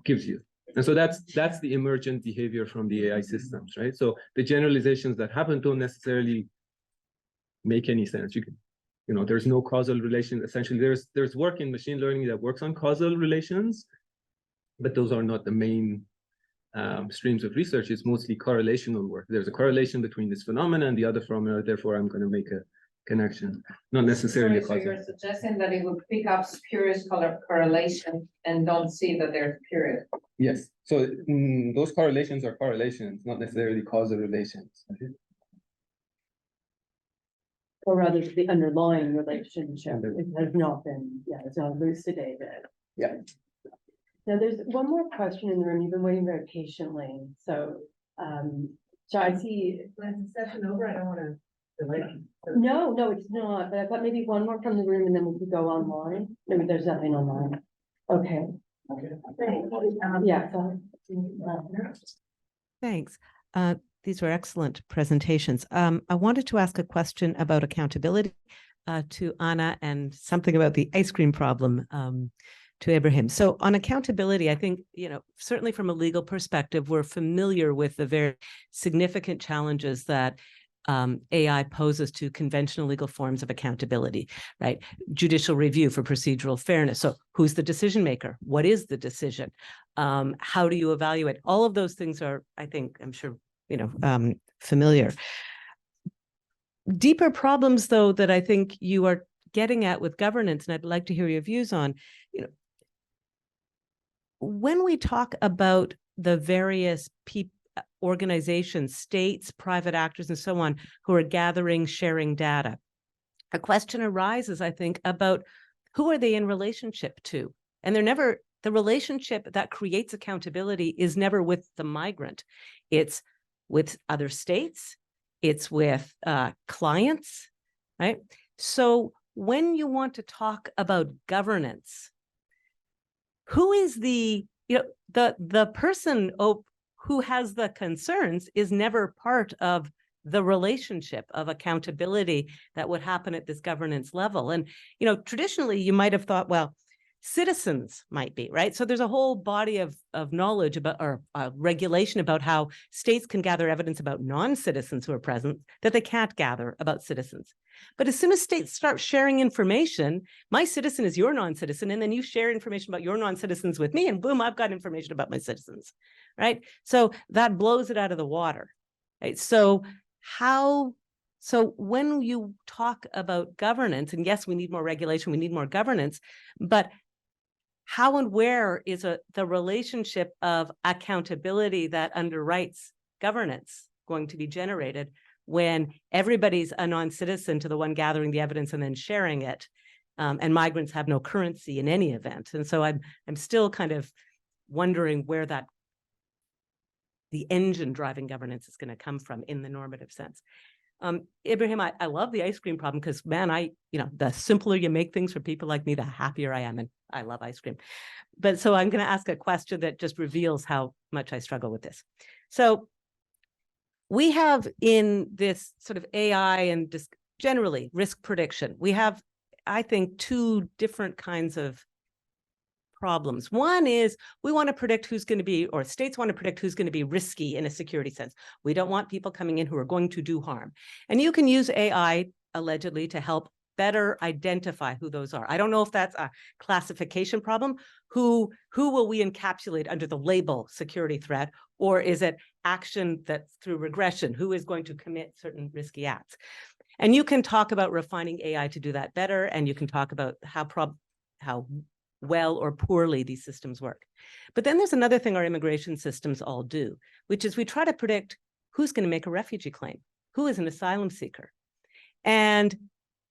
gives you. And so that's the emergent behavior from the AI systems, right? So the generalizations that happen don't necessarily make any sense. There's no causal relation. Essentially, there's work in machine learning that works on causal relations, but those are not the main streams of research. It's mostly correlational work. There's a correlation between this phenomena and the other phenomena, therefore I'm going to make a connection, not necessarily a causal. So you're suggesting that it would pick up spurious correlation and don't see that they're spurious. Yes. So those correlations are correlations, not necessarily causal relations. Or rather, the underlying relationship, it has not been, it's not elucidated. Yeah. Now, there's one more question in the room. You've been waiting very patiently. So I see. Is the session over? I don't want to delay. No, it's not. But I thought maybe one more from the room and then we could go online. Maybe there's nothing online. Okay. Yeah. Thanks. These were excellent presentations. I wanted to ask a question about accountability to Anna, and something about the ice cream problem to Ibrahim. So on accountability, I think, certainly from a legal perspective, we're familiar with the very significant challenges that AI poses to conventional legal forms of accountability, right? Judicial review for procedural fairness. So who's the decision maker? What is the decision? How do you evaluate? All of those things are, I'm sure, familiar. Deeper problems, though, that I think you are getting at with governance, and I'd like to hear your views on, when we talk about the various organizations, states, private actors, and so on, who are gathering, sharing data, a question arises, I think, about who are they in relationship to? And the relationship that creates accountability is never with the migrant. It's with other states, it's with clients, right? So when you want to talk about governance, who is the person who has the concerns is never part of the relationship of accountability that would happen at this governance level. And, traditionally you might have thought, well, citizens might be, right? So there's a whole body of knowledge about, or regulation about how states can gather evidence about non-citizens who are present that they can't gather about citizens. But as soon as states start sharing information, my citizen is your non-citizen, and then you share information about your non-citizens with me, and boom, I've got information about my citizens, right? So that blows it out of the water, right? So when you talk about governance, and yes, we need more regulation, we need more governance, but how and where is the relationship of accountability that underwrites governance going to be generated when everybody's a non-citizen to the one gathering the evidence and then sharing it, and migrants have no currency in any event? And so I'm still kind of wondering where the engine driving governance is going to come from in the normative sense. Ibrahim, I love the ice cream problem because, man, the simpler you make things for people like me, the happier I am. And I love ice cream. But so I'm going to ask a question that just reveals how much I struggle with this. So we have in this sort of AI and just generally risk prediction, we have, I think, two different kinds of problems. One is we want to predict who's going to be, or states want to predict who's going to be risky in a security sense. We don't want people coming in who are going to do harm. And you can use AI allegedly to help better identify who those are. I don't know if that's a classification problem. Who will we encapsulate under the label security threat? Or is it action that's through regression? Who is going to commit certain risky acts? And you can talk about refining AI to do that better. And you can talk about how well or poorly these systems work. But then there's another thing our immigration systems all do, which is we try to predict who's going to make a refugee claim, who is an asylum seeker. And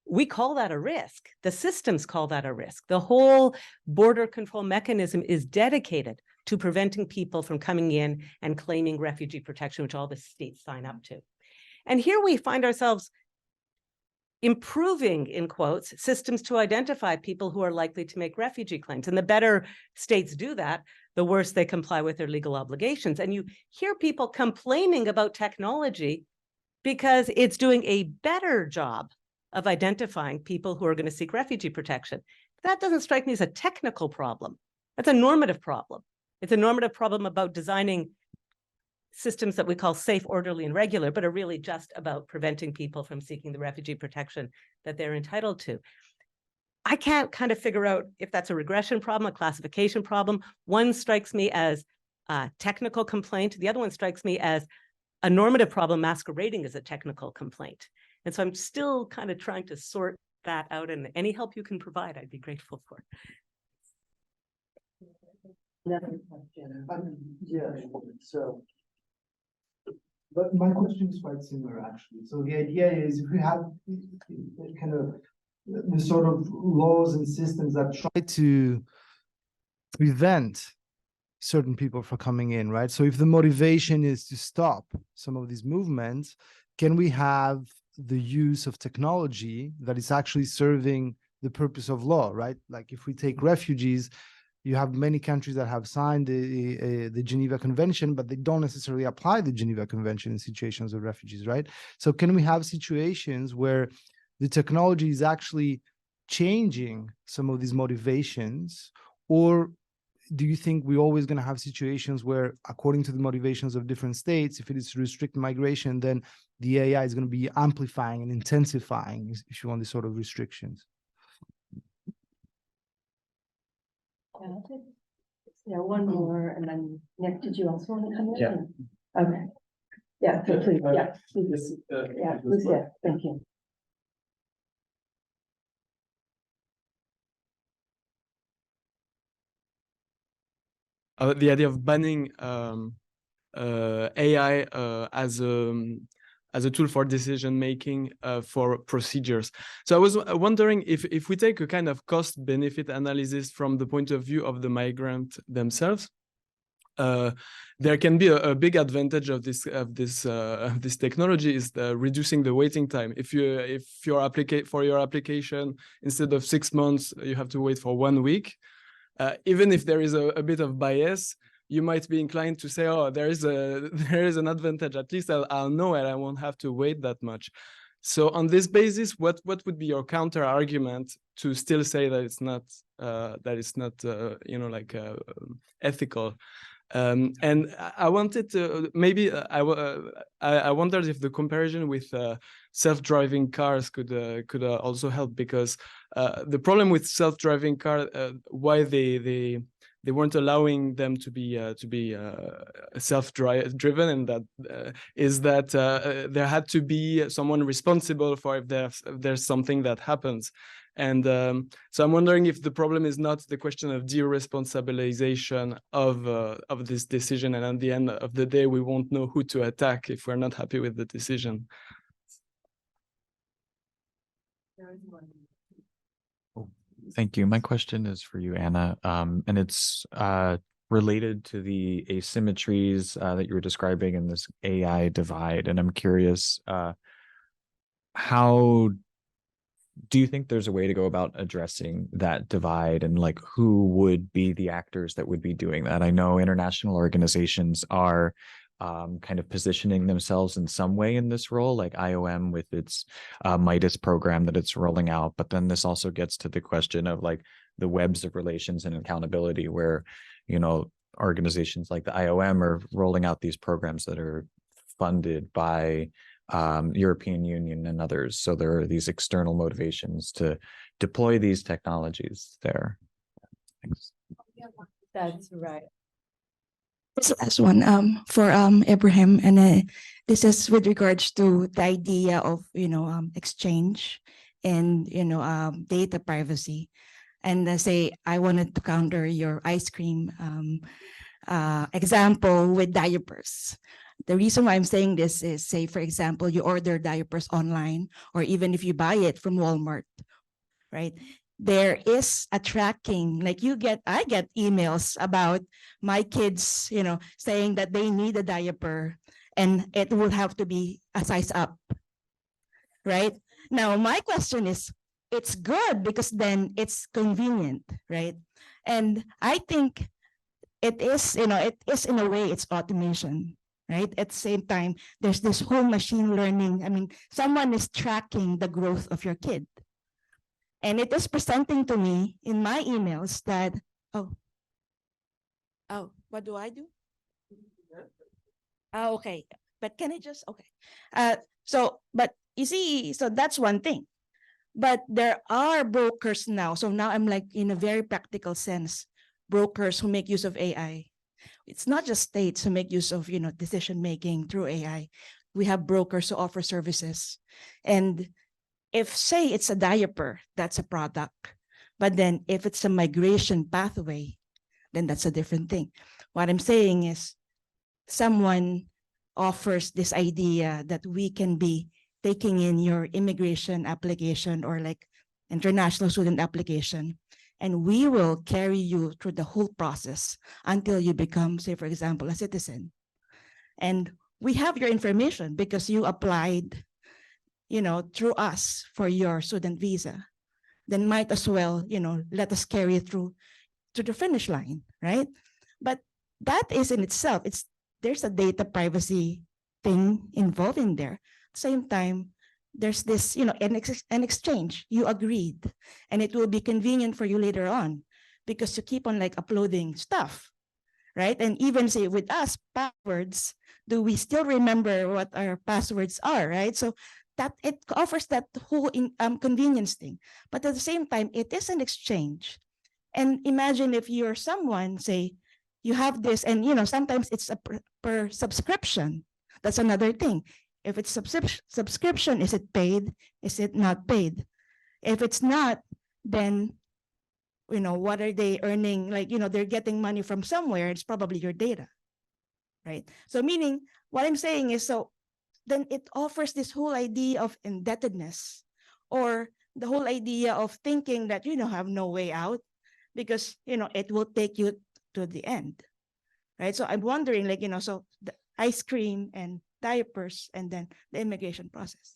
we call that a risk. The systems call that a risk. The whole border control mechanism is dedicated to preventing people from coming in and claiming refugee protection, which all the states sign up to. And here we find ourselves improving, in quotes, systems to identify people who are likely to make refugee claims. And the better states do that, the worse they comply with their legal obligations. And you hear people complaining about technology because it's doing a better job of identifying people who are going to seek refugee protection. That doesn't strike me as a technical problem. That's a normative problem. It's a normative problem about designing systems that we call safe, orderly, and regular, but are really just about preventing people from seeking the refugee protection that they're entitled to. I can't kind of figure out if that's a regression problem, a classification problem. One strikes me as a technical complaint. The other one strikes me as a normative problem masquerading as a technical complaint. And so I'm still kind of trying to sort that out, and any help you can provide, I'd be grateful for. Another question. Yeah, so, but my question is quite similar, actually. So the idea is if we have kind of the sort of laws and systems that try to prevent certain people from coming in, right? So if the motivation is to stop some of these movements, can we have the use of technology that is actually serving the purpose of law, right? Like if we take refugees, you have many countries that have signed the Geneva Convention, but they don't necessarily apply the Geneva Convention in situations of refugees, right? So can we have situations where the technology is actually changing some of these motivations? Or do you think we're always going to have situations where, according to the motivations of different states, if it is to restrict migration, then the AI is going to be amplifying and intensifying, if you want, these sort of restrictions? Yeah, one more, and then Nick, did you also want to come in? Yeah. Okay. Yeah, so please, yeah, please. Yeah, Lucia, thank you. The idea of banning AI as a tool for decision making for procedures. So I was wondering if we take a kind of cost benefit analysis from the point of view of the migrant themselves, there can be a big advantage of this technology is reducing the waiting time. If your application, instead of 6 months, you have to wait for 1 week. Even if there is a bit of bias, you might be inclined to say, oh, there is an advantage. At least I'll know it. I won't have to wait that much. So on this basis, what would be your counter argument to still say that it's not ethical? And I wanted to maybe I wondered if the comparison with self-driving cars could also help, because the problem with self-driving car, why they weren't allowing them to be self-driven, and that is that there had to be someone responsible for if there's something that happens. And so I'm wondering if the problem is not the question of de-responsabilization of this decision, and at the end of the day, we won't know who to attack if we're not happy with the decision. Thank you. My question is for you, Anna, and it's related to the asymmetries that you were describing in this AI divide. And I'm curious, how do you think there's a way to go about addressing that divide, and like who would be the actors that would be doing that? I know international organizations are kind of positioning themselves in some way in this role, like IOM with its Midas program that it's rolling out. But then this also gets to the question of like the webs of relations and accountability, where, you know, organizations like the IOM are rolling out these programs that are funded by European Union and others. So there are these external motivations to deploy these technologies there. Thanks. That's right. This last one for Ibrahim, and this is with regards to the idea of exchange and data privacy. And say I wanted to counter your ice cream example with diapers. The reason why I'm saying this is, say, for example, you order diapers online, or even if you buy it from Walmart, right? There is a tracking, like I get emails about my kids, saying that they need a diaper and it will have to be a size up, right? Now, my question is, it's good because then it's convenient, right? And I think it is, it is in a way, it's automation. Right? At the same time, there's this whole machine learning. I mean, someone is tracking the growth of your kid. And it is presenting to me in my emails that, what do I do? Okay. But can I just, okay. But you see, so that's one thing. But there are brokers now. So now I'm like, in a very practical sense, brokers who make use of AI. It's not just states who make use of, decision-making through AI. We have brokers who offer services. And if, say, it's a diaper, that's a product. But then if it's a migration pathway, then that's a different thing. What I'm saying is someone offers this idea that we can be taking in your immigration application or like international student application, and we will carry you through the whole process until you become, say, for example, a citizen. And we have your information because you applied, through us for your student visa. Then might as well, let us carry you through to the finish line, right? But that is in itself, there's a data privacy thing involved in there. At the same time, there's this, an exchange. You agreed, and it will be convenient for you later on because you keep on like uploading stuff, right? And even say with us, passwords, do we still remember what our passwords are, right? So that it offers that whole convenience thing. But at the same time, it is an exchange. And imagine if you're someone, say, you have this, and sometimes it's a per subscription. That's another thing. If it's subscription, is it paid? Is it not paid? If it's not, then, what are they earning? Like, they're getting money from somewhere. It's probably your data, right? So meaning what I'm saying is, so then it offers this whole idea of indebtedness, or the whole idea of thinking that, have no way out because, it will take you to the end, right? So I'm wondering, like, so the ice cream and diapers, and then the immigration process.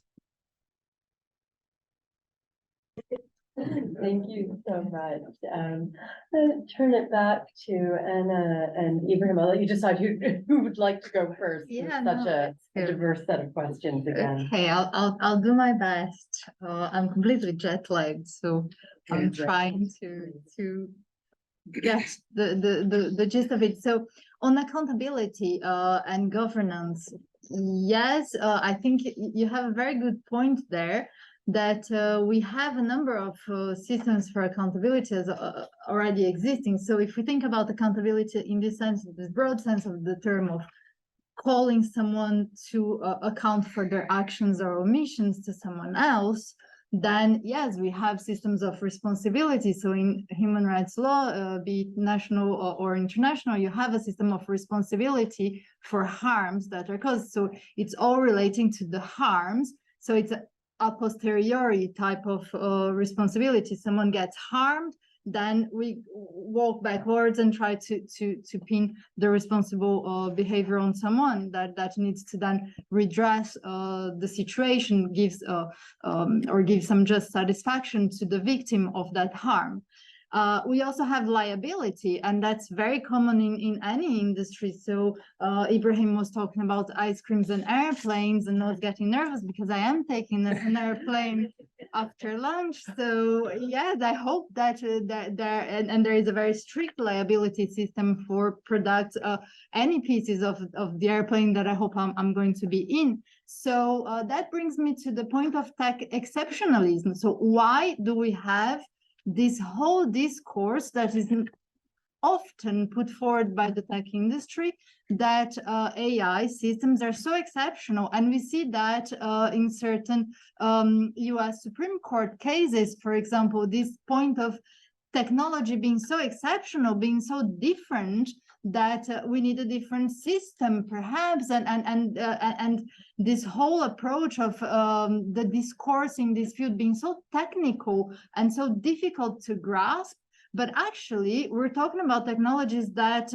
Thank you so much. Turn it back to Anna and Ibrahim. I'll let you decide who would like to go first. It's Yeah, such no, a that's good. diverse set of questions again. Okay, I'll do my best. I'm completely jet lagged, so I'm trying to get the gist of it. So on accountability and governance, yes, I think you have a very good point there, that we have a number of systems for accountability as already existing. So if we think about accountability in this sense, this broad sense of the term of calling someone to account for their actions or omissions to someone else, then yes, we have systems of responsibility. So in human rights law, be it national or international, you have a system of responsibility for harms that are caused. So it's all relating to the harms. So it's a posteriori type of responsibility. Someone gets harmed, then we walk backwards and try to pin the responsible behavior on someone that needs to then redress the situation, gives or gives some just satisfaction to the victim of that harm. We also have liability, and that's very common in any industry. So Ibrahim was talking about ice creams and airplanes, and I was getting nervous because I am taking an airplane after lunch. So yes, I hope that there is a very strict liability system for products, any pieces of the airplane that I hope I'm going to be in. So that brings me to the point of tech exceptionalism. So why do we have this whole discourse that is often put forward by the tech industry that AI systems are so exceptional? And we see that in certain US Supreme Court cases, for example, this point of technology being so exceptional, being so different, that we need a different system perhaps, and this whole approach of the discourse in this field being so technical and so difficult to grasp. But actually we're talking about technologies that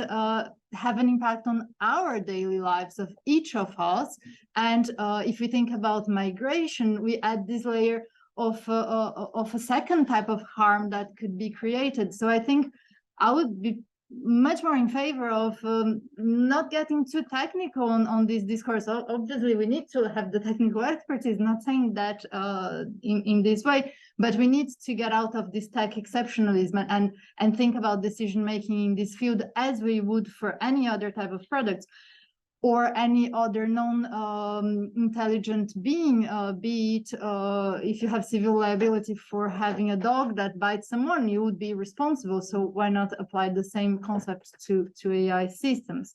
have an impact on our daily lives of each of us. And if we think about migration, we add this layer of a second type of harm that could be created. So I think I would be much more in favor of not getting too technical on this discourse. Obviously, we need to have the technical expertise, not saying that in this way, but we need to get out of this tech exceptionalism and think about decision making in this field as we would for any other type of products or any other non-intelligent being, be it if you have civil liability for having a dog that bites someone, you would be responsible. So why not apply the same concept to AI systems?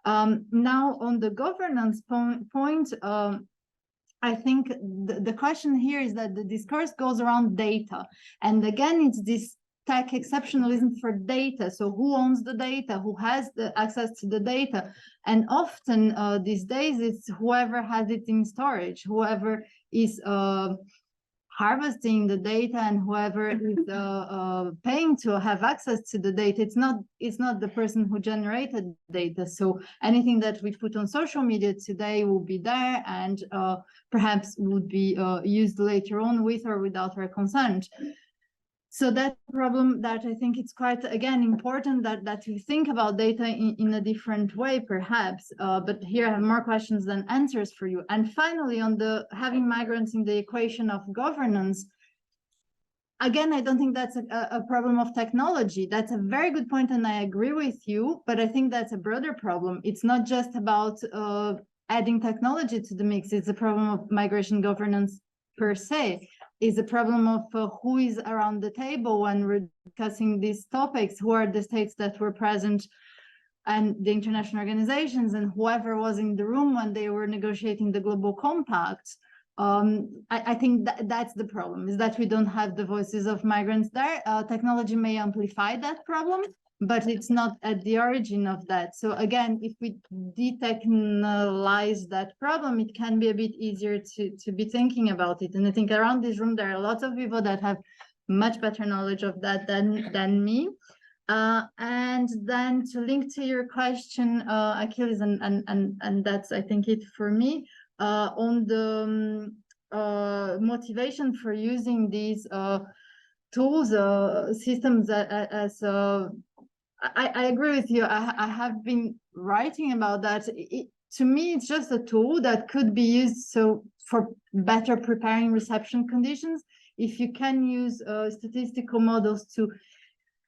Now, on the governance point, I think the question here is that the discourse goes around data. And again, it's this tech exceptionalism for data. So who owns the data? Who has the access to the data? And often these days, it's whoever has it in storage, whoever is harvesting the data, and whoever is paying to have access to the data. It's not the person who generated data. So anything that we put on social media today will be there, and perhaps would be used later on with or without our consent. So that problem that I think it's quite, again, important that we think about data in a different way, perhaps. But here I have more questions than answers for you. And finally, on the having migrants in the equation of governance, again, I don't think that's a problem of technology. That's a very good point, and I agree with you. But I think that's a broader problem. It's not just about adding technology to the mix. It's a problem of migration governance per se. Is a problem of who is around the table when we're discussing these topics, who are the states that were present and the international organizations, and whoever was in the room when they were negotiating the global compact. I think that's the problem, is that we don't have the voices of migrants there. Technology may amplify that problem, but it's not at the origin of that. So again, if we detechnalize that problem, it can be a bit easier to be thinking about it. And I think around this room, there are lots of people that have much better knowledge of that than me. And then to link to your question, Achilles, and that's, I think, it for me, on the motivation for using these tools, systems I agree with you. I have been writing about that. To me, it's just a tool that could be used for better preparing reception conditions. If you can use statistical models to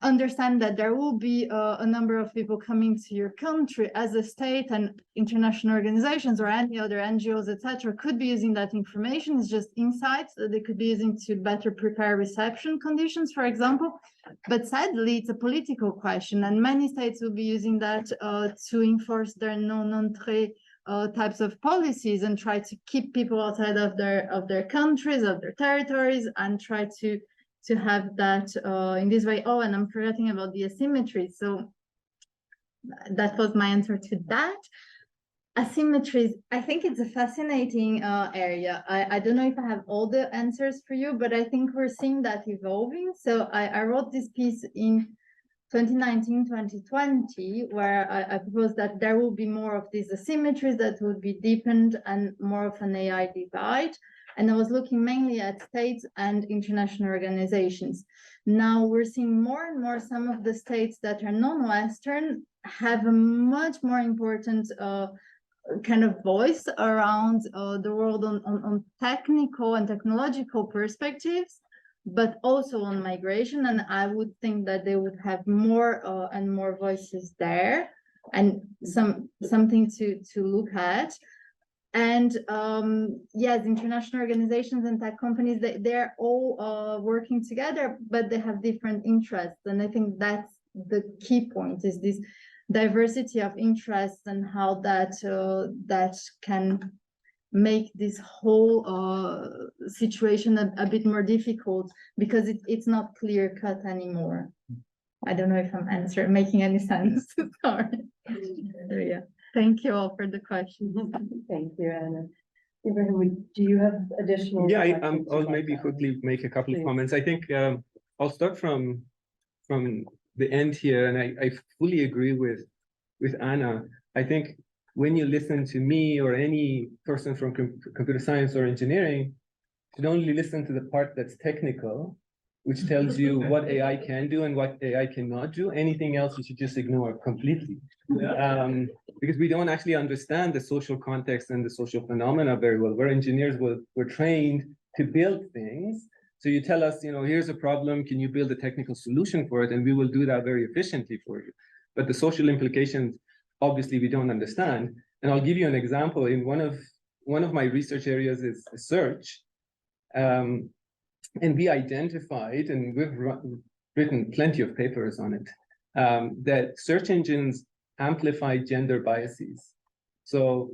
understand that there will be a number of people coming to your country, as a state and international organizations or any other NGOs, etc., could be using that information. It's just insights that they could be using to better prepare reception conditions, for example. But sadly, it's a political question, and many states will be using that to enforce their non-entrée types of policies and try to keep people outside of their countries, of their territories, and try to have that in this way. Oh, and I'm forgetting about the asymmetry. So that was my answer to that. Asymmetries, I think it's a fascinating area. I don't know if I have all the answers for you, but I think we're seeing that evolving. So I wrote this piece in 2019-2020, where I proposed that there will be more of these asymmetries that would be deepened and more of an AI divide. And I was looking mainly at states and international organizations. Now we're seeing more and more some of the states that are non-Western have a much more important kind of voice around the world on technical and technological perspectives, but also on migration. And I would think that they would have more and more voices there, and something to look at. And yes, international organizations and tech companies, they're all working together, but they have different interests. And I think that's the key point, is this diversity of interests and how that can make this whole situation a bit more difficult, because it's not clear cut anymore. I don't know if I'm making any sense. Sorry. Yeah. Thank you all for the questions. Thank you, Anna. Ibrahim, do you have additional? Yeah, questions I'll you'd like maybe to quickly make a couple of Please. comments. I think I'll start from the end here, and I fully agree with Anna. I think when you listen to me or any person from computer science or engineering, you should only listen to the part that's technical, which tells you what AI can do and what AI cannot do. Anything else you should just ignore completely. Because we don't actually understand the social context and the social phenomena very well. We're engineers, we're trained to build things. So you tell us, here's a problem, can you build a technical solution for it? And we will do that very efficiently for you. But the social implications, obviously, we don't understand. And I'll give you an example. In one of my research areas is search. And we identified, and we've written plenty of papers on it, that search engines amplify gender biases. So,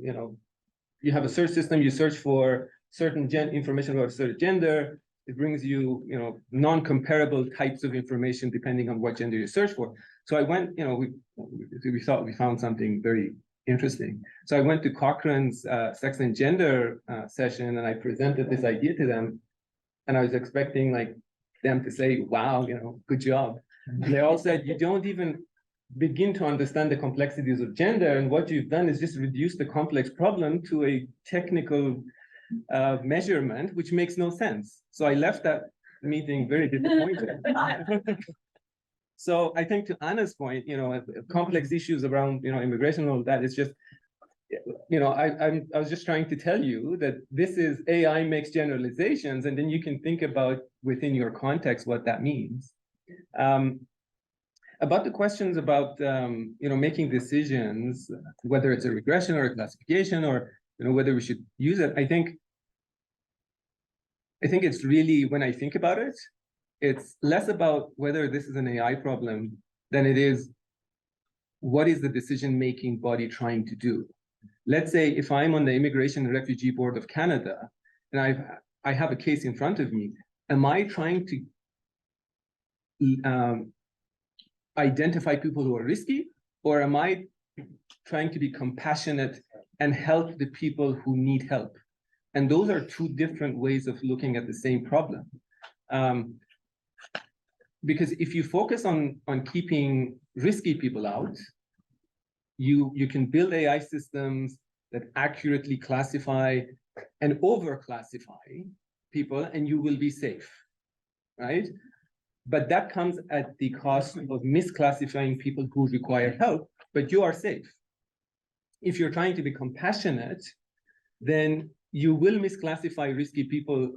you have a search system, you search for certain information about a certain gender, it brings you, non-comparable types of information depending on what gender you search for. So I went, we thought we found something very interesting. So I went to Cochrane's sex and gender session, and I presented this idea to them. And I was expecting them to say, wow, good job. And they all said, you don't even begin to understand the complexities of gender. And what you've done is just reduce the complex problem to a technical measurement, which makes no sense. So I left that meeting very disappointed. So I think to Anna's point, complex issues around, immigration and all that, it's just, I was just trying to tell you that this is AI makes generalizations, and then you can think about within your context what that means. About the questions about making decisions, whether it's a regression or a classification, or whether we should use it, I think it's really, when I think about it, it's less about whether this is an AI problem than it is what is the decision-making body trying to do. Let's say if I'm on the Immigration and Refugee Board of Canada, and I have a case in front of me, am I trying to identify people who are risky, or am I trying to be compassionate and help the people who need help? And those are two different ways of looking at the same problem. Because if you focus on keeping risky people out, you can build AI systems that accurately classify and over-classify people, and you will be safe, right? but that comes at the cost of misclassifying people who require help, but you are safe. If you're trying to be compassionate, then you will misclassify risky people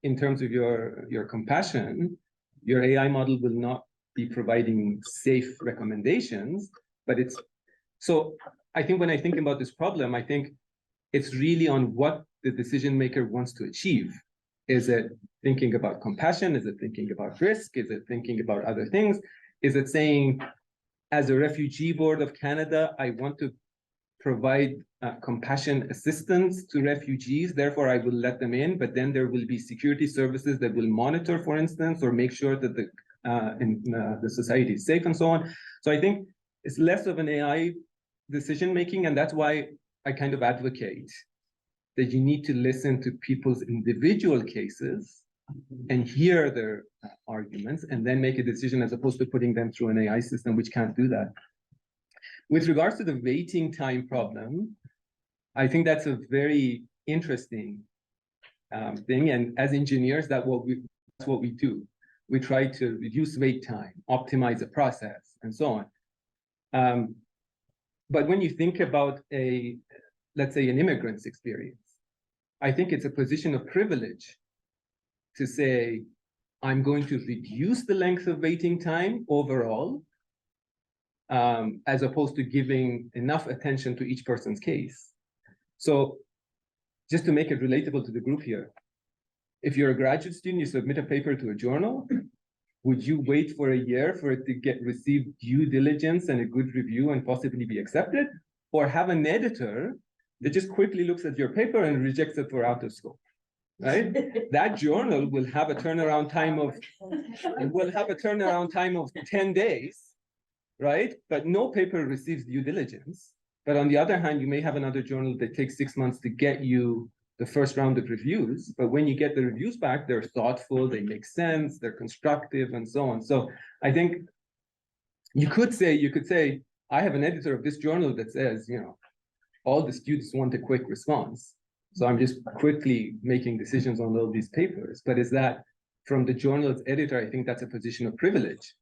in terms of your compassion. Your AI model will not be providing safe recommendations, but it's, so I think when I think about this problem, I think it's really on what the decision maker wants to achieve. Is it thinking about compassion? Is it thinking about risk? Is it thinking about other things? Is it saying, as a refugee board of Canada, I want to provide compassion assistance to refugees, therefore I will let them in, but then there will be security services that will monitor, for instance, or make sure that the society is safe and so on. So I think it's less of an AI decision making, and that's why I kind of advocate that you need to listen to people's individual cases and hear their arguments and then make a decision, as opposed to putting them through an AI system which can't do that. With regards to the waiting time problem, I think that's a very interesting thing. And as engineers, that's what we do. We try to reduce wait time, optimize the process, and so on. But when you think about let's say an immigrant's experience, I think it's a position of privilege to say, I'm going to reduce the length of waiting time overall, as opposed to giving enough attention to each person's case. So just to make it relatable to the group here, if you're a graduate student, you submit a paper to a journal, would you wait for a year for it to receive due diligence and a good review and possibly be accepted? Or have an editor that just quickly looks at your paper and rejects it for out of scope, right? That journal will have a turnaround time of 10 days, right? But no paper receives due diligence. But on the other hand, you may have another journal that takes 6 months to get you the first round of reviews. But when you get the reviews back, they're thoughtful, they make sense, they're constructive, and so on. So I think you could say, I have an editor of this journal that says, all the students want a quick response. So I'm just quickly making decisions on all these papers. But is that from the journal's editor? I think that's a position of privilege,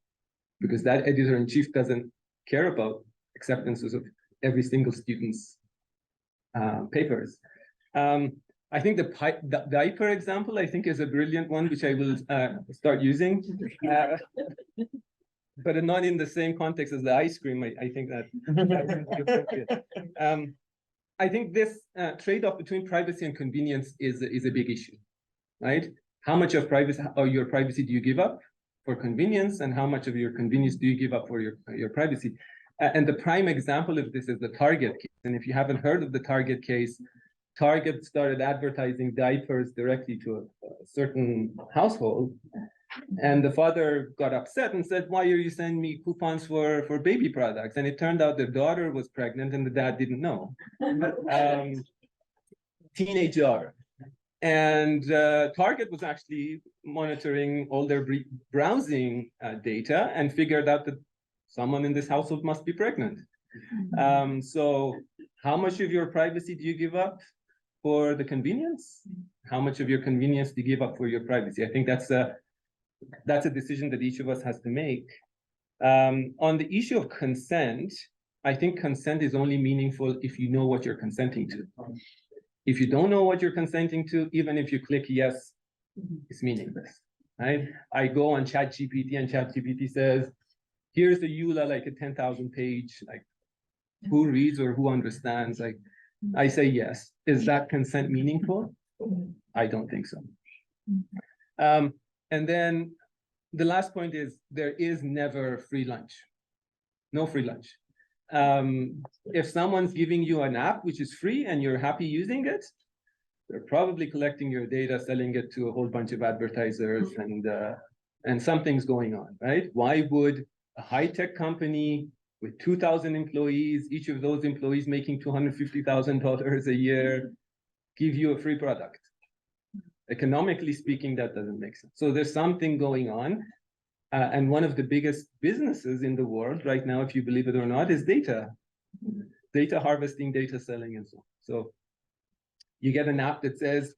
because that editor-in-chief doesn't care about acceptances of every single student's papers. I think the diaper example, I think, is a brilliant one, which I will start using. But not in the same context as the ice cream. I think that I think this trade-off between privacy and convenience is a big issue, right? How much of your privacy do you give up for convenience, and how much of your convenience do you give up for your privacy? And the prime example of this is the Target case. And if you haven't heard of the Target case, Target started advertising diapers directly to a certain household. And the father got upset and said, why are you sending me coupons for baby products? And it turned out the daughter was pregnant and the dad didn't know. Teenage daughter. And Target was actually monitoring all their browsing data and figured out that someone in this household must be pregnant. So how much of your privacy do you give up for the convenience? How much of your convenience do you give up for your privacy? I think that's a decision that each of us has to make. On the issue of consent, I think consent is only meaningful if you know what you're consenting to. If you don't know what you're consenting to, even if you click yes, it's meaningless, right? I go on ChatGPT and ChatGPT says, here's the EULA, like a 10,000 page, like who reads or who understands? Like, I say yes. Is that consent meaningful? I don't think so. And then the last point is there is never free lunch. No free lunch. If someone's giving you an app which is free and you're happy using it, they're probably collecting your data, selling it to a whole bunch of advertisers, and something's going on, right? Why would a high-tech company with 2,000 employees, each of those employees making $250,000 a year, give you a free product? Economically speaking, that doesn't make sense. So there's something going on. And one of the biggest businesses in the world right now, if you believe it or not, is data harvesting, data selling, and so on. So you get an app that says,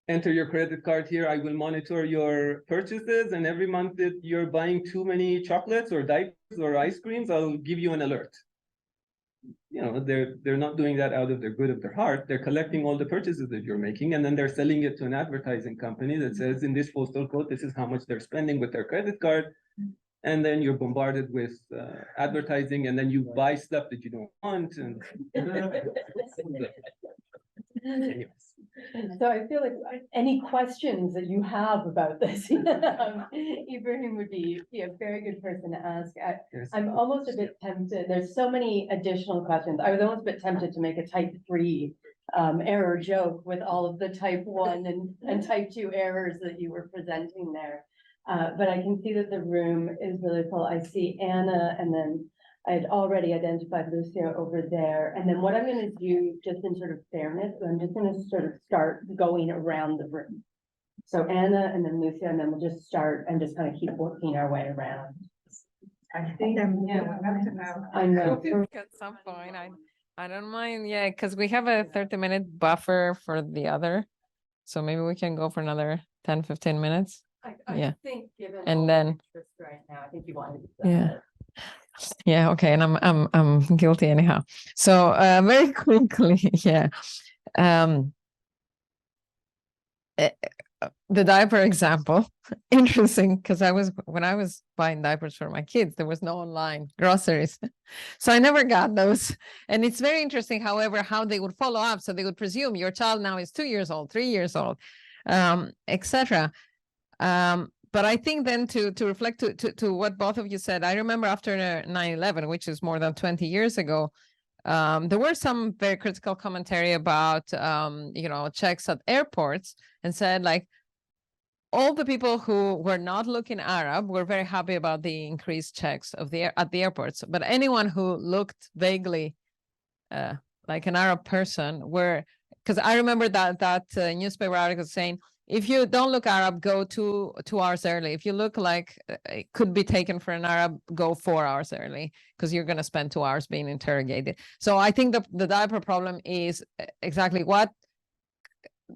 enter your credit card here, I will monitor your purchases, and every month that you're buying too many chocolates or diapers or ice creams, I'll give you an alert. You know, they're not doing that out of the good of their heart. They're collecting all the purchases that you're making, and then they're selling it to an advertising company that says in this postal code, this is how much they're spending with their credit card. And then you're bombarded with advertising, and then you buy stuff that you don't want. And anyways. So I feel like any questions that you have about this, Ibrahim would be a very good person to ask. I'm almost a bit tempted. There's so many additional questions. I was almost a bit tempted to make a type 3 error joke with all of the type 1 and type 2 errors that you were presenting there. But I can see that the room is really full. I see Anna, and then I had already identified Lucia over there. And then what I'm going to do, just in sort of fairness, I'm just going to sort of start going around the room. So Anna, and then Lucia, and then we'll just start and just kind of keep working our way around. I think, yeah, we have to have. I know. At some point, I don't mind, yeah, because we have a 30-minute buffer for the other. So maybe we can go for another 10-15 minutes. I think given And all the then- interest right now, I think you want to do that. Yeah. Yeah, okay, and I'm guilty anyhow. So very quickly, yeah. The diaper example, interesting, because when I was buying diapers for my kids, there was no online groceries. So I never got those. And it's very interesting, however, how they would follow up. So they would presume your child now is 2 years old, 3 years old, etc. But I think then to reflect to what both of you said, I remember after 9/11, which is more than 20 years ago, there were some very critical commentary about, checks at airports, and said like, all the people who were not looking Arab were very happy about the increased checks at the airports. But anyone who looked vaguely like an Arab person because I remember that newspaper article saying, if you don't look Arab, go 2 hours early. If you look like it could be taken for an Arab, go 4 hours early, because you're going to spend 2 hours being interrogated. So I think the diaper problem is exactly what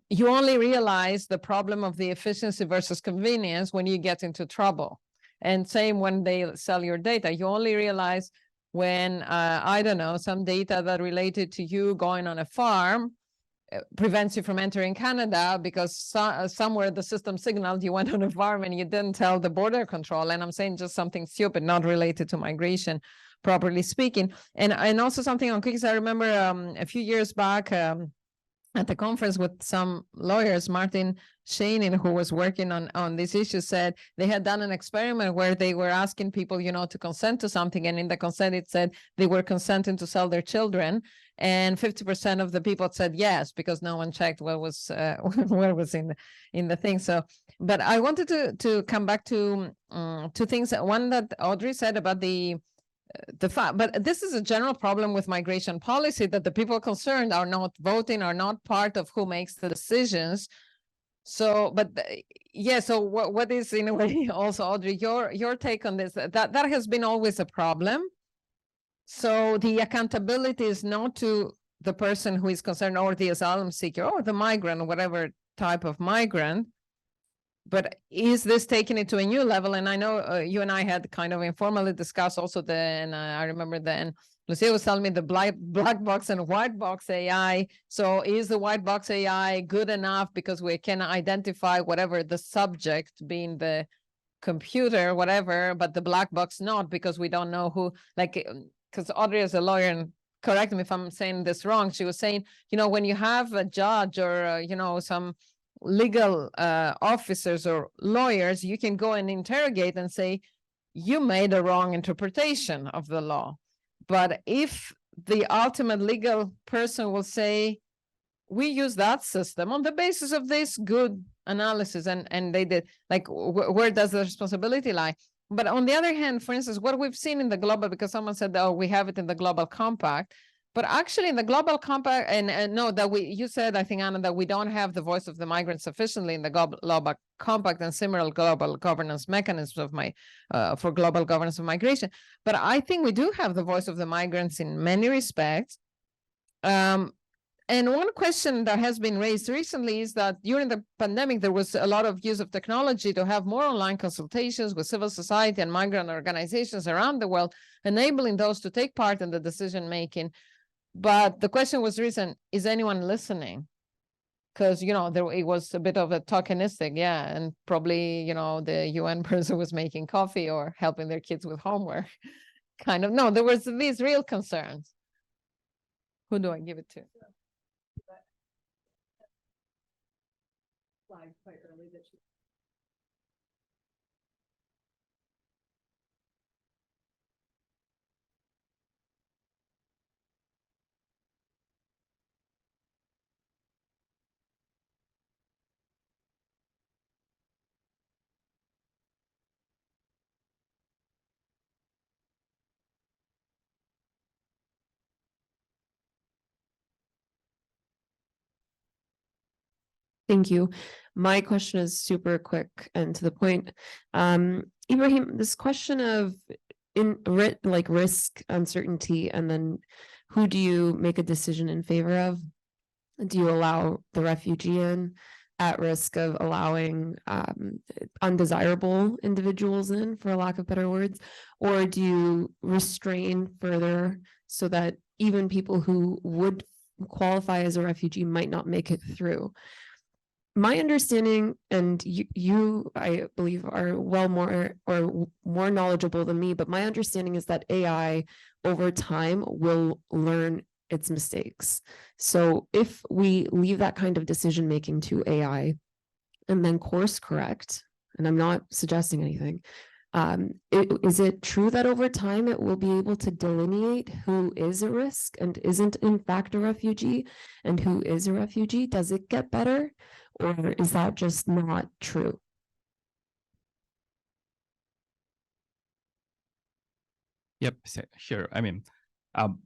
you only realize the problem of the efficiency versus convenience when you get into trouble. And same when they sell your data, you only realize when, I don't know, some data that related to you going on a farm prevents you from entering Canada because somewhere the system signaled you went on a farm and you didn't tell the border control. And I'm saying just something stupid, not related to migration, properly speaking. And also something on cookies. I remember a few years back at the conference with some lawyers, Martin Shainin, who was working on this issue, said they had done an experiment where they were asking people, to consent to something. And in the consent, it said they were consenting to sell their children. And 50% of the people said yes, because no one checked what was what was in the thing. So, but I wanted to come back to two things. One that Audrey said about the fact, but this is a general problem with migration policy, that the people concerned are not voting, are not part of who makes the decisions. So, but yeah, so what is in a way also, Audrey, your take on this? That has been always a problem. So the accountability is not to the person who is concerned, or the asylum seeker, or the migrant, whatever type of migrant, but is this taking it to a new level? And I know you and I had kind of informally discussed also then, I remember then Lucia was telling me the black box and white box AI. So is the white box AI good enough because we can identify whatever the subject being the computer, whatever, but the black box not, because we don't know who, like, because Audrey is a lawyer, and correct me if I'm saying this wrong, she was saying, when you have a judge or, some legal officers or lawyers, you can go and interrogate and say, you made a wrong interpretation of the law. But if the ultimate legal person will say, we use that system on the basis of this good analysis, and they did, like, where does the responsibility lie? But on the other hand, for instance, what we've seen in the global, because someone said, oh, we have it in the Global Compact, but actually in the Global Compact, and no, that you said, I think, Anna, that we don't have the voice of the migrants sufficiently in the Global Compact and similar global governance mechanisms for global governance of migration. But I think we do have the voice of the migrants in many respects. And And one question that has been raised recently is that during the pandemic, there was a lot of use of technology to have more online consultations with civil society and migrant organizations around the world, enabling those to take part in the decision making. But the question was risen, is anyone listening? Because, you know, it was a bit of a tokenistic, yeah, and probably, you know, the UN person was making coffee or helping their kids with homework. Kind of, no, there was these real concerns. Who do I give it to? Thank you. My question is super quick and to the point. Ibrahim, this question of like risk, uncertainty, and then who do you make a decision in favor of? Do you allow the refugee in at risk of allowing undesirable individuals in, for a lack of better words? Or do you restrain further so that even people who would qualify as a refugee might not make it through? My understanding, and you, I believe, are more knowledgeable than me, but my understanding is that AI over time will learn its mistakes. So if we leave that kind of decision making to AI and then course correct, and I'm not suggesting anything, is it true that over time it will be able to delineate who is a risk and isn't in fact a refugee and who is a refugee? Does it get better? Or is that just not true? Yep, sure. I mean, I'm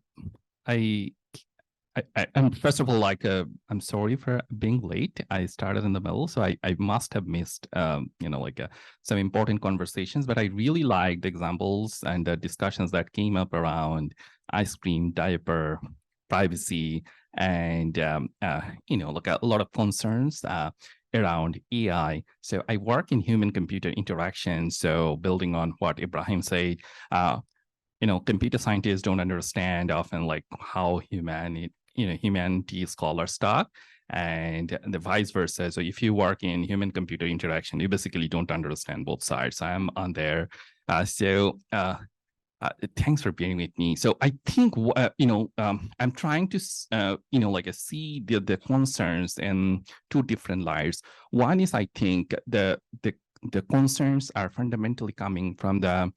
first of all, like, I'm sorry for being late. I started in the middle, so I must have missed, you know, like some important conversations, but I really liked examples and the discussions that came up around ice cream, diaper, privacy, and, you know, like a lot of concerns around AI. So I work in human-computer interaction. So building on what Ibrahim said, you know, computer scientists don't understand often like how humanity scholars talk, and the vice versa. So if you work in human-computer interaction, you basically don't understand both sides. I'm on there. Thanks for being with me. So I think, you know, I'm trying to, you know, like see the concerns in two different lights. One is, I think the concerns are fundamentally coming from the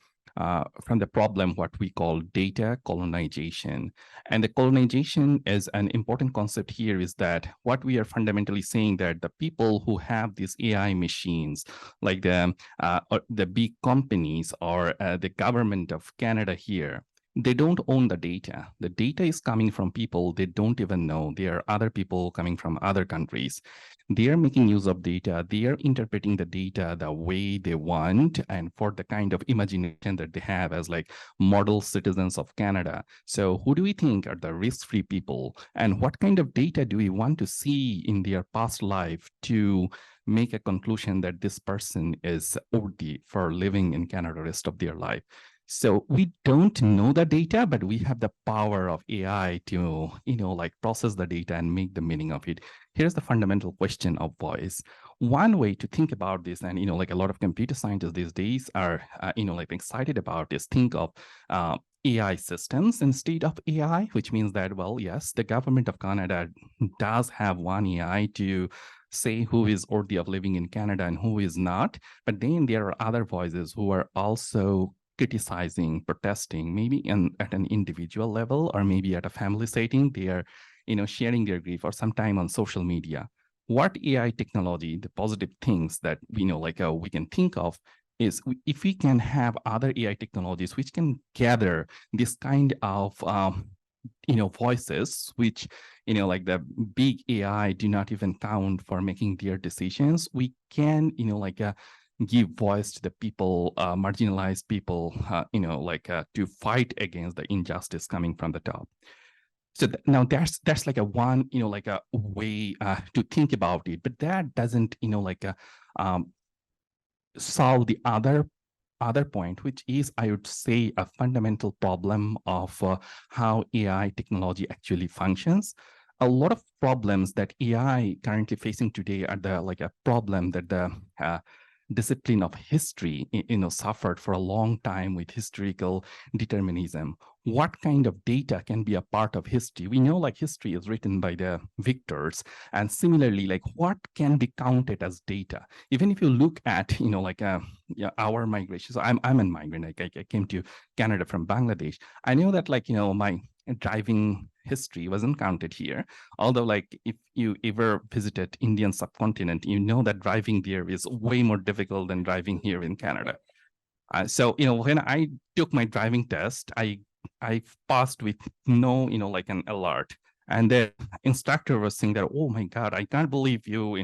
problem, what we call data colonization. And the colonization is an important concept here, is that what we are fundamentally saying that the people who have these AI machines, like the big companies or the government of Canada here, they don't own the data. The data is coming from people they don't even know. There are other people coming from other countries. They are making use of data. They are interpreting the data the way they want and for the kind of imagination that they have as like model citizens of Canada. So who do we think are the risk-free people? And what kind of data do we want to see in their past life to make a conclusion that this person is worthy for living in Canada the rest of their life? So we don't know the data, but we have the power of AI to, you know, like process the data and make the meaning of it. Here's the fundamental question of voice. One way to think about this, and, you know, like a lot of computer scientists these days are, you know, like excited about this, think of AI systems instead of AI, which means that, well, yes, the government of Canada does have one AI to say who is worthy of living in Canada and who is not. But then there are other voices who are also criticizing, protesting, maybe at an individual level or maybe at a family setting. They are, you know, sharing their grief, or sometime on social media. What AI technology, the positive things that, you know, like we can think of is if we can have other AI technologies which can gather this kind of you know, voices, which, you know, like the big AI do not even count for making their decisions. We can, you know, like give voice to the people, marginalized people, you know, like to fight against the injustice coming from the top. So now there's like a one, like a way to think about it, but that doesn't, like solve the other point, which is, I would say, a fundamental problem of how AI technology actually functions. A lot of problems that AI currently facing today are like a problem that the discipline of history, suffered for a long time with historical determinism. What kind of data can be a part of history? We know like history is written by the victors, and similarly, like what can be counted as data? Even if you look at, our migration. So I'm a migrant. I came to Canada from Bangladesh. I know that my driving history wasn't counted here. Although like if you ever visited Indian subcontinent, you know that driving there is way more difficult than driving here in Canada. So, when I took my driving test, I passed with no, like an alert. And the instructor was saying that, oh my God, I can't believe you,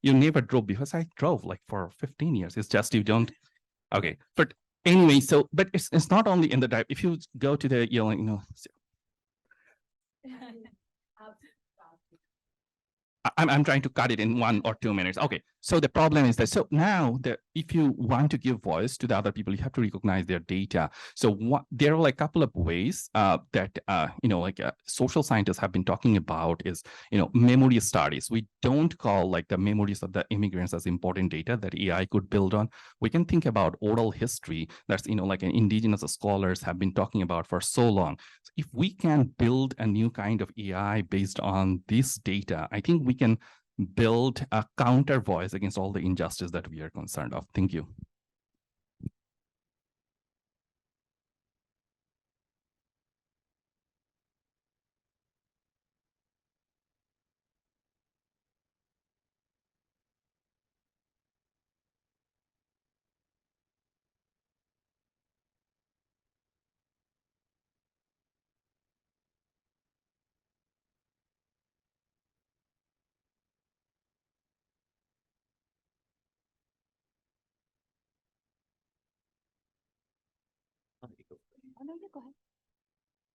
you never drove, because I drove like for 15 years. It's just you don't. Okay. But anyway, so, but it's not only in the drive. If you go to the, I'm trying to cut it in 1 or 2 minutes. Okay, so the problem is that, so now if you want to give voice to the other people, you have to recognize their data. So there are like a couple of ways that, social scientists have been talking about is, memory studies. We don't call like the memories of the immigrants as important data that AI could build on. We can think about oral history. That's, like indigenous scholars have been talking about for so long. So if we can build a new kind of AI based on this data, I think we can build a counter voice against all the injustice that we are concerned of. Thank you.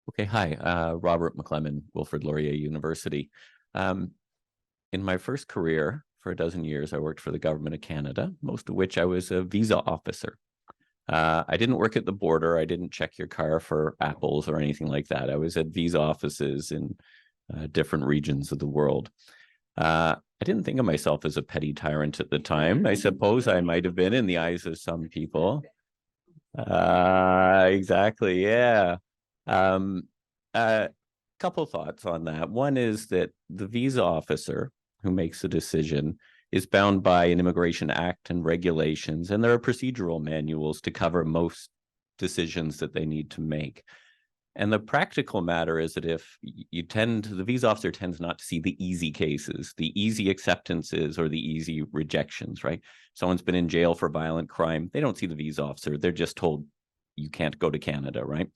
Okay, hi, Robert McClellan, Wilfrid Laurier University. In my first career, for a dozen years, I worked for the government of Canada, most of which I was a visa officer. I didn't work at the border. I didn't check your car for apples or anything like that. I was at visa offices in different regions of the world. I didn't think of myself as a petty tyrant at the time. I suppose I might have been in the eyes of some people. Exactly, yeah. Couple thoughts on that. One is that the visa officer who makes the decision is bound by an Immigration Act and regulations, and there are procedural manuals to cover most decisions that they need to make. And the practical matter is that if the visa officer tends not to see the easy cases, the easy acceptances or the easy rejections, right? Someone's been in jail for violent crime. They don't see the visa officer. They're just told you can't go to Canada, right?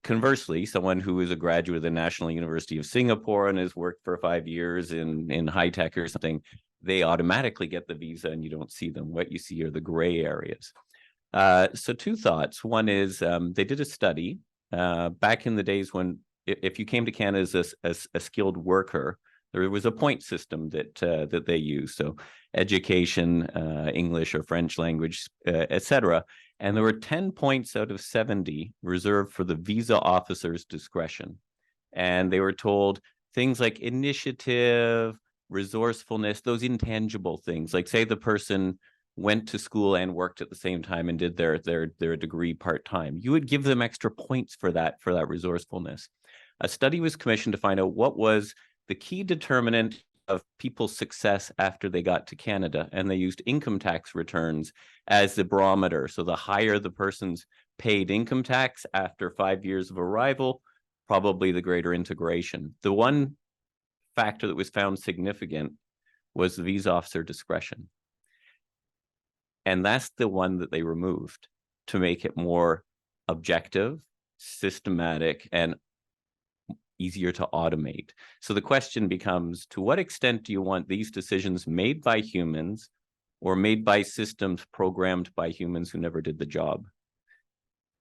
Conversely, someone who is a graduate of the National University of Singapore and has worked for 5 years in high tech or something, they automatically get the visa and you don't see them. What you see are the gray areas. So two thoughts. One is they did a study back in the days when if you came to Canada as a skilled worker, there was a point system that they used. So education, English or French language, etc. And there were 10 points out of 70 reserved for the visa officer's discretion. And they were told things like initiative, resourcefulness, those intangible things, like say the person went to school and worked at the same time and did their degree part-time. You would give them extra points for that resourcefulness. A study was commissioned to find out what was the key determinant of people's success after they got to Canada, and they used income tax returns as the barometer. So the higher the person's paid income tax after 5 years of arrival, probably the greater integration. The one factor that was found significant was the visa officer discretion. And that's the one that they removed to make it more objective, systematic, and easier to automate. So the question becomes, to what extent do you want these decisions made by humans or made by systems programmed by humans who never did the job?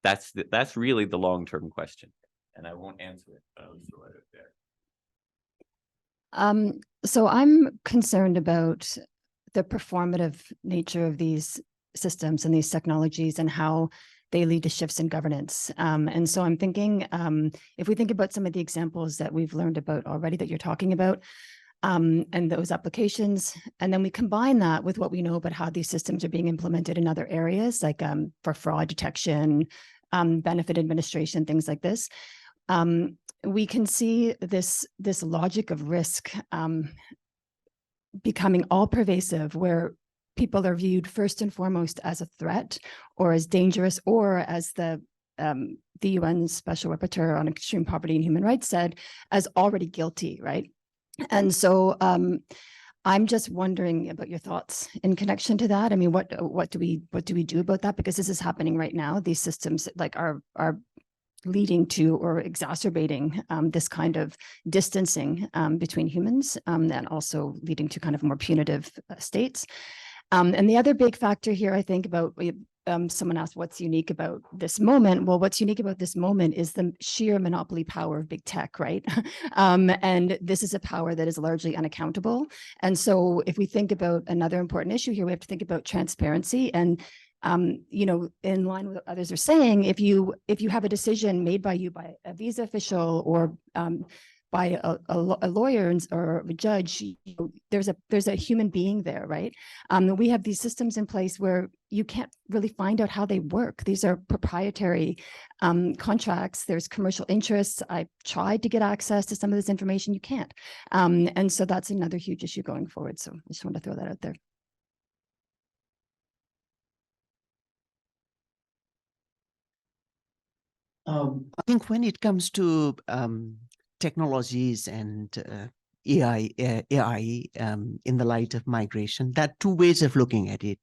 That's really the long-term question. And I won't answer it, but I'll throw it out there. So I'm concerned about the performative nature of these systems and these technologies and how they lead to shifts in governance. And so I'm thinking, if we think about some of the examples that we've learned about already that you're talking about, and those applications, and then we combine that with what we know about how these systems are being implemented in other areas, like for fraud detection, benefit administration, things like this. We can see this logic of risk becoming all pervasive, where people are viewed first and foremost as a threat or as dangerous, or as the UN Special Rapporteur on Extreme Poverty and Human Rights said, as already guilty, right? And so I'm just wondering about your thoughts in connection to that. I mean, what do we do about that? Because this is happening right now. These systems like are leading to or exacerbating this kind of distancing between humans, and also leading to kind of more punitive states. And the other big factor here, I think, about someone asked what's unique about this moment. Well, what's unique about this moment is the sheer monopoly power of big tech, right? And this is a power that is largely unaccountable. And so if we think about another important issue here, we have to think about transparency. And you know, in line with what others are saying, if you have a decision made by you by a visa official or by a lawyer or a judge, you know, there's a human being there, right? We have these systems in place where you can't really find out how they work. These are proprietary contracts. There's commercial interests. I tried to get access to some of this information. You can't. And so that's another huge issue going forward. So I just want to throw that out there. I think when it comes to technologies and AI in the light of migration, there are two ways of looking at it.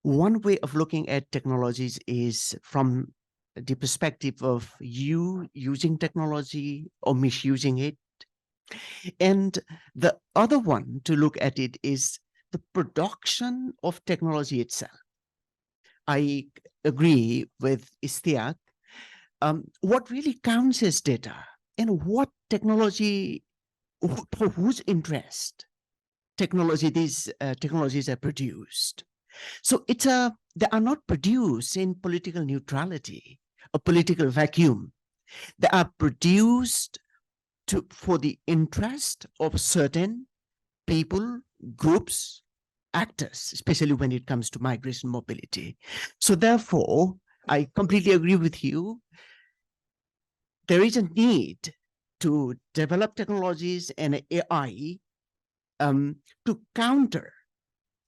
One way of looking at technologies is from the perspective of you using technology or misusing it. And the other one to look at it is the production of technology itself. I agree with Istiak. What really counts is data, and what technology, for whose interest these technologies are produced. So they are not produced in political neutrality, a political vacuum. They are produced for the interest of certain people, groups, actors, especially when it comes to migration mobility. So therefore, I completely agree with you. There is a need to develop technologies and AI to counter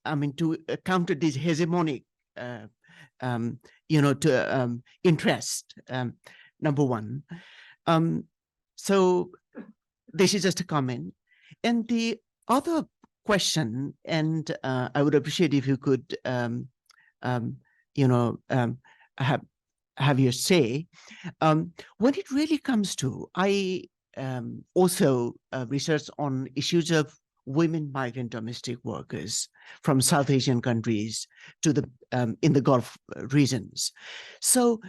this hegemonic, interest. Number one. So this is just a comment. And the other question, and I would appreciate if you could, have your say. When it really comes to, I also research on issues of women migrant domestic workers from South Asian countries to the in the Gulf regions. So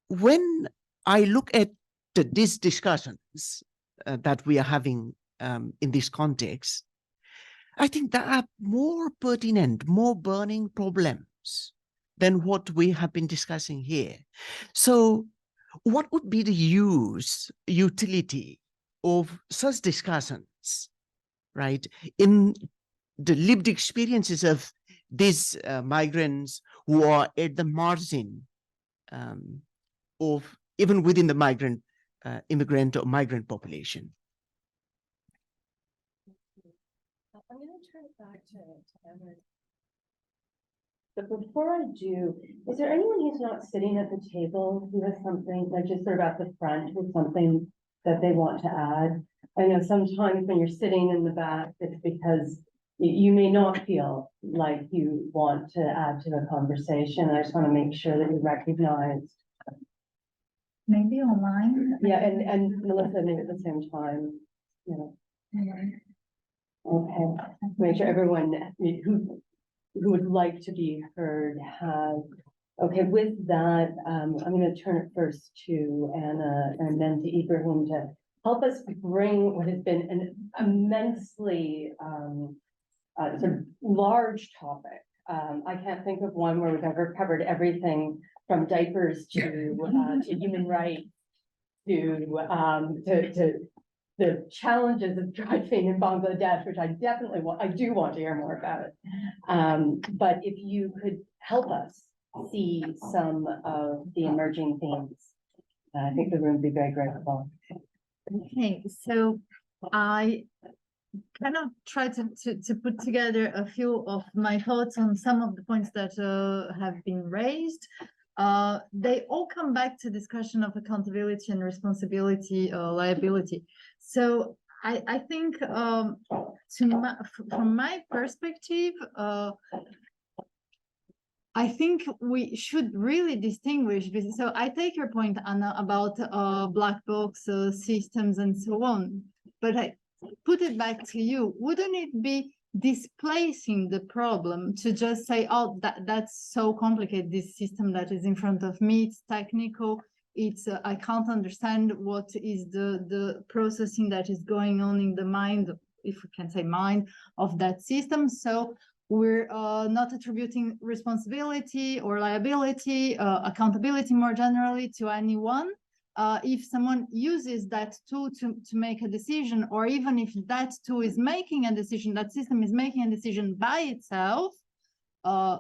when I look at these discussions that we are having in this context, I think there are more pertinent, more burning problems than what we have been discussing here. So what would be the utility of such discussions, right, in the lived experiences of these migrants who are at the margin of even within the immigrant or migrant population? I'm going to turn it back to Emma. But before I do, is there anyone who's not sitting at the table who has something, like just sort of at the front with something that they want to add? I know sometimes when you're sitting in the back, it's because you may not feel like you want to add to the conversation. I just want to make sure that you're recognized. Maybe online. Yeah, and Melissa, maybe at the same time, you know. Okay, make sure everyone who would like to be heard has Okay, with that, I'm going to turn it first to Anna and then to Ibrahim to help us bring what has been an immensely sort of large topic. I can't think of one where we've ever covered everything from diapers to human rights to the challenges of driving in Bangladesh, which I do want to hear more about. But if you could help us see some of the emerging themes, I think the room would be very grateful. Okay, so I kind of try to put together a few of my thoughts on some of the points that have been raised. They all come back to discussion of accountability and responsibility, liability. So I think from my perspective, I think we should really distinguish. So I take your point, Anna, about black box systems and so on, but I put it back to you. Wouldn't it be displacing the problem to just say, oh, that's so complicated, this system that is in front of me, it's technical, it's I can't understand what is the processing that is going on in the mind, if we can say mind, of that system. So we're not attributing responsibility or liability, accountability more generally to anyone. If someone uses that tool to make a decision, or even if that tool is making a decision, that system is making a decision by itself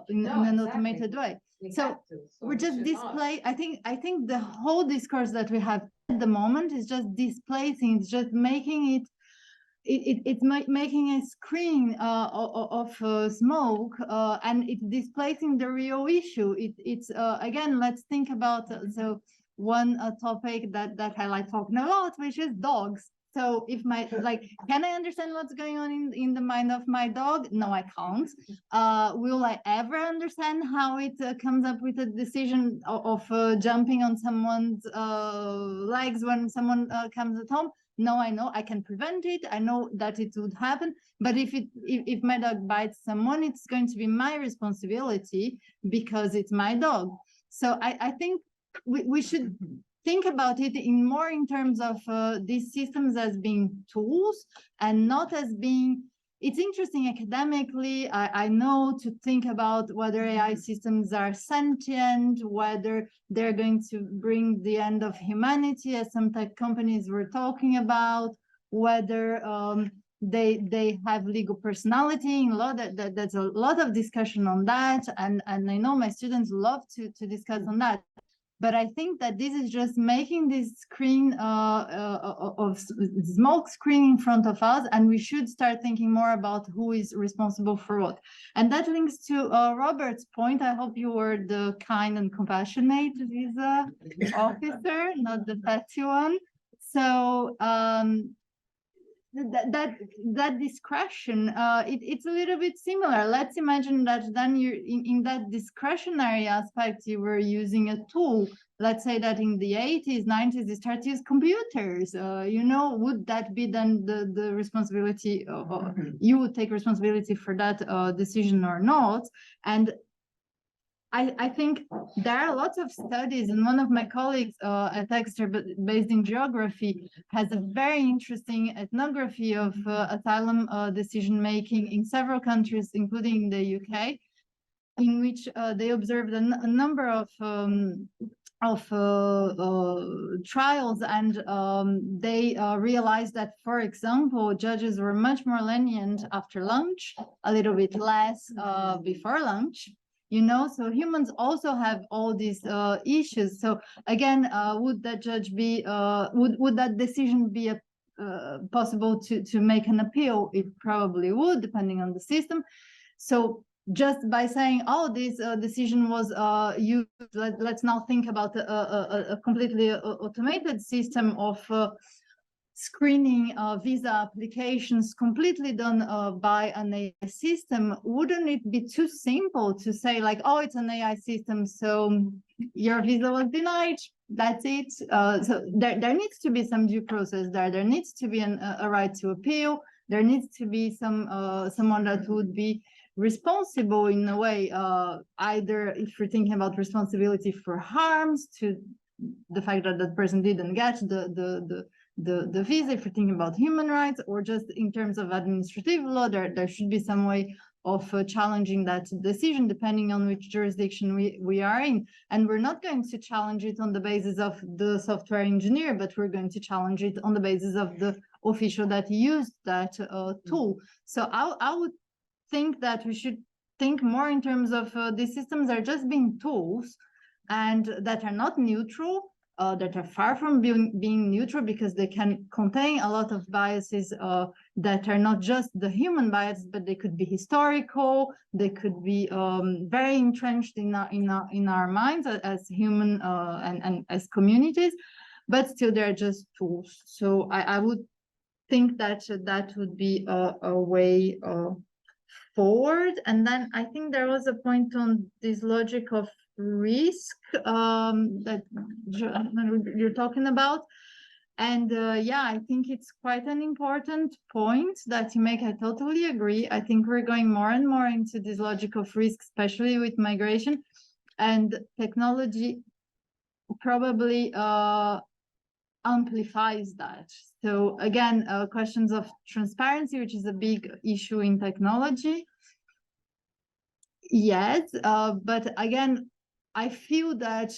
in an automated way. So we're just display. I think the whole discourse that we have at the moment is just displacing. It's just making it. It's making a screen of smoke, and it's displacing the real issue. It's again, let's think about so one topic that I like talking a lot, which is dogs. So if can I understand what's going on in the mind of my dog? No, I can't. Will I ever understand how it comes up with a decision of jumping on someone's legs when someone comes at home? No, I know I can prevent it. I know that it would happen. But if my dog bites someone, it's going to be my responsibility because it's my dog. So I think we should think about it more in terms of these systems as being tools and not as being. It's interesting academically, I know, to think about whether AI systems are sentient, whether they're going to bring the end of humanity, as some tech companies were talking about, whether they have legal personality. There's a lot of discussion on that, and I know my students love to discuss on that. But I think that this is just making this screen of smoke screen in front of us, and we should start thinking more about who is responsible for what. And that links to Robert's point. I hope you were the kind and compassionate visa officer, not the petty one. So that discretion, it's a little bit similar. Let's imagine that then you're in that discretionary aspect, you were using a tool. Let's say that in the 80s, 90s, you start to use computers. Would that be then the responsibility? You would take responsibility for that decision or not? And I think there are lots of studies, and one of my colleagues at Exeter, based in geography, has a very interesting ethnography of asylum decision-making in several countries, including the UK, in which they observed a number of trials, and they realized that, for example, judges were much more lenient after lunch, a little bit less before lunch. So humans also have all these issues. So again, would that judge be, would that decision be possible to make an appeal? It probably would, depending on the system. So just by saying, oh, this decision was used, let's now think about a completely automated system of screening visa applications completely done by an AI system. Wouldn't it be too simple to say like, oh, it's an AI system, so your visa was denied, that's it? So there needs to be some due process there. There needs to be a right to appeal. There needs to be someone that would be responsible in a way, either if you're thinking about responsibility for harms to the fact that that person didn't get the visa, if you're thinking about human rights, or just in terms of administrative law, there should be some way of challenging that decision depending on which jurisdiction we are in. And we're not going to challenge it on the basis of the software engineer, but we're going to challenge it on the basis of the official that used that tool. So I would think that we should think more in terms of these systems are just being tools and that are not neutral, that are far from being neutral, because they can contain a lot of biases that are not just the human bias, but they could be historical, they could be very entrenched in our minds as human and as communities, but still they're just tools. So I would think that that would be a way forward. And then I think there was a point on this logic of risk that you're talking about. And yeah, I think it's quite an important point that you make. I totally agree. I think we're going more and more into this logic of risk, especially with migration, and technology probably amplifies that. So again, questions of transparency, which is a big issue in technology. Yes, but again, I feel that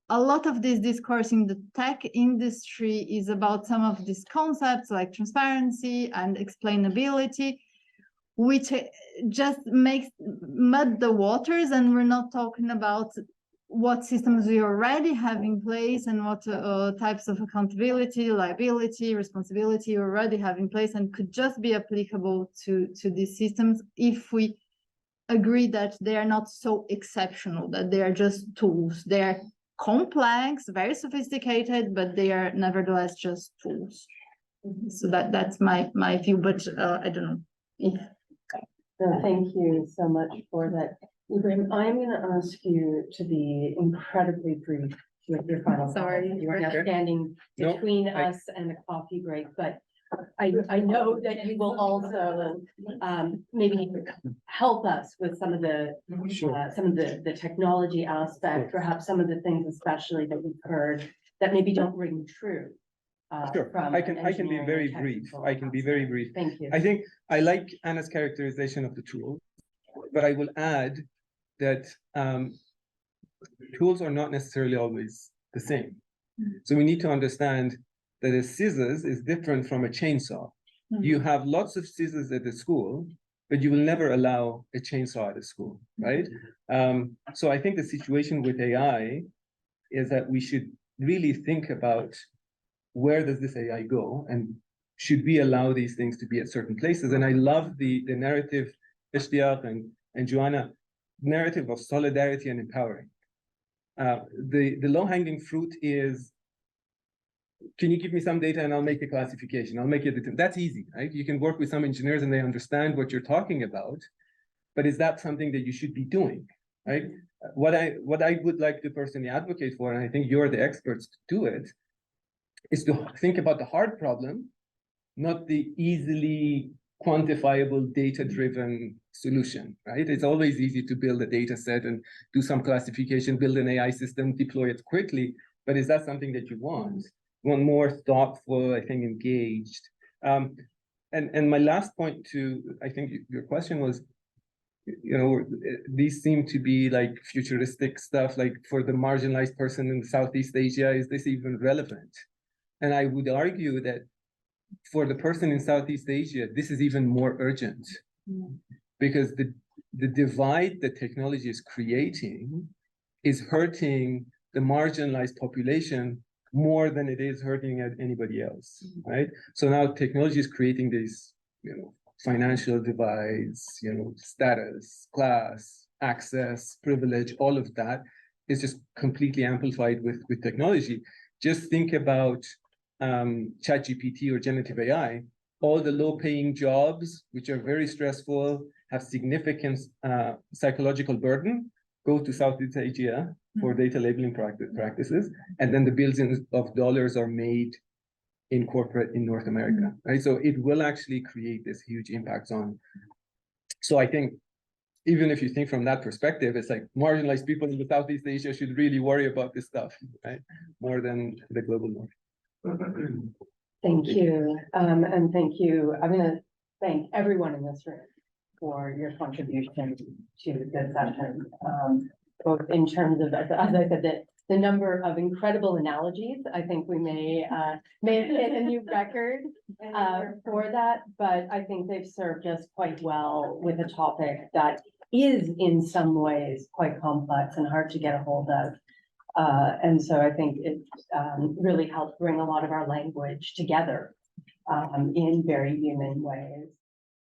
a lot of this discourse in the tech industry is about some of these concepts like transparency and explainability, which just makes mud the waters, and we're not talking about what systems we already have in place and what types of accountability, liability, responsibility we already have in place and could just be applicable to these systems if we agree that they are not so exceptional, that they are just tools. They're complex, very sophisticated, but they are nevertheless just tools. So that's my view, but I don't know if. No, thank you so much for that. Ibrahim, I'm going to ask you to be incredibly brief with your final. Sorry. You are now standing between us and a coffee break, but I know that you will also maybe help us with some of the the technology aspect, perhaps some of the things especially that we've heard that maybe don't ring true. Sure, I can be very brief. I can be very brief. Thank you. I think I like Anna's characterization of the tool, but I will add that tools are not necessarily always the same. So we need to understand that a scissors is different from a chainsaw. You have lots of scissors at the school, but you will never allow a chainsaw at a school, right? So I think the situation with AI is that we should really think about where does this AI go, and should we allow these things to be at certain places? And I love the narrative, Ishtiaq and Joanna, narrative of solidarity and empowering. The low-hanging fruit is, can you give me some data and I'll make a classification? I'll make it. That's easy, right? You can work with some engineers and they understand what you're talking about, but is that something that you should be doing, right? What I would like to personally advocate for, and I think you're the experts to do it, is to think about the hard problem, not the easily quantifiable data-driven solution, right? It's always easy to build a data set and do some classification, build an AI system, deploy it quickly, but is that something that you want? You want more thoughtful, I think, engaged. And my last point to, I think your question was, you know, these seem to be like futuristic stuff, like for the marginalized person in Southeast Asia, is this even relevant? And I would argue that for the person in Southeast Asia, this is even more urgent, because the divide that technology is creating is hurting the marginalized population more than it is hurting anybody else, right? So now technology is creating these, you know, financial divides, you know, status, class, access, privilege, all of that is just completely amplified with technology. Just think about ChatGPT or generative AI. All the low-paying jobs, which are very stressful, have significant psychological burden, go to Southeast Asia for data labeling practices, and then the billions of dollars are made in corporate in North America, right? So it will actually create this huge impacts on. So I think even if you think from that perspective, it's like marginalized people in the Southeast Asia should really worry about this stuff, right? More than the global north. Thank you. And thank you. I'm gonna thank everyone in this room for your contribution to this session. Both in terms of, as I said, the number of incredible analogies. I think we may have hit a new record for that, but I think they've served us quite well with a topic that is in some ways quite complex and hard to get a hold of. And so I think it really helped bring a lot of our language together in very human ways.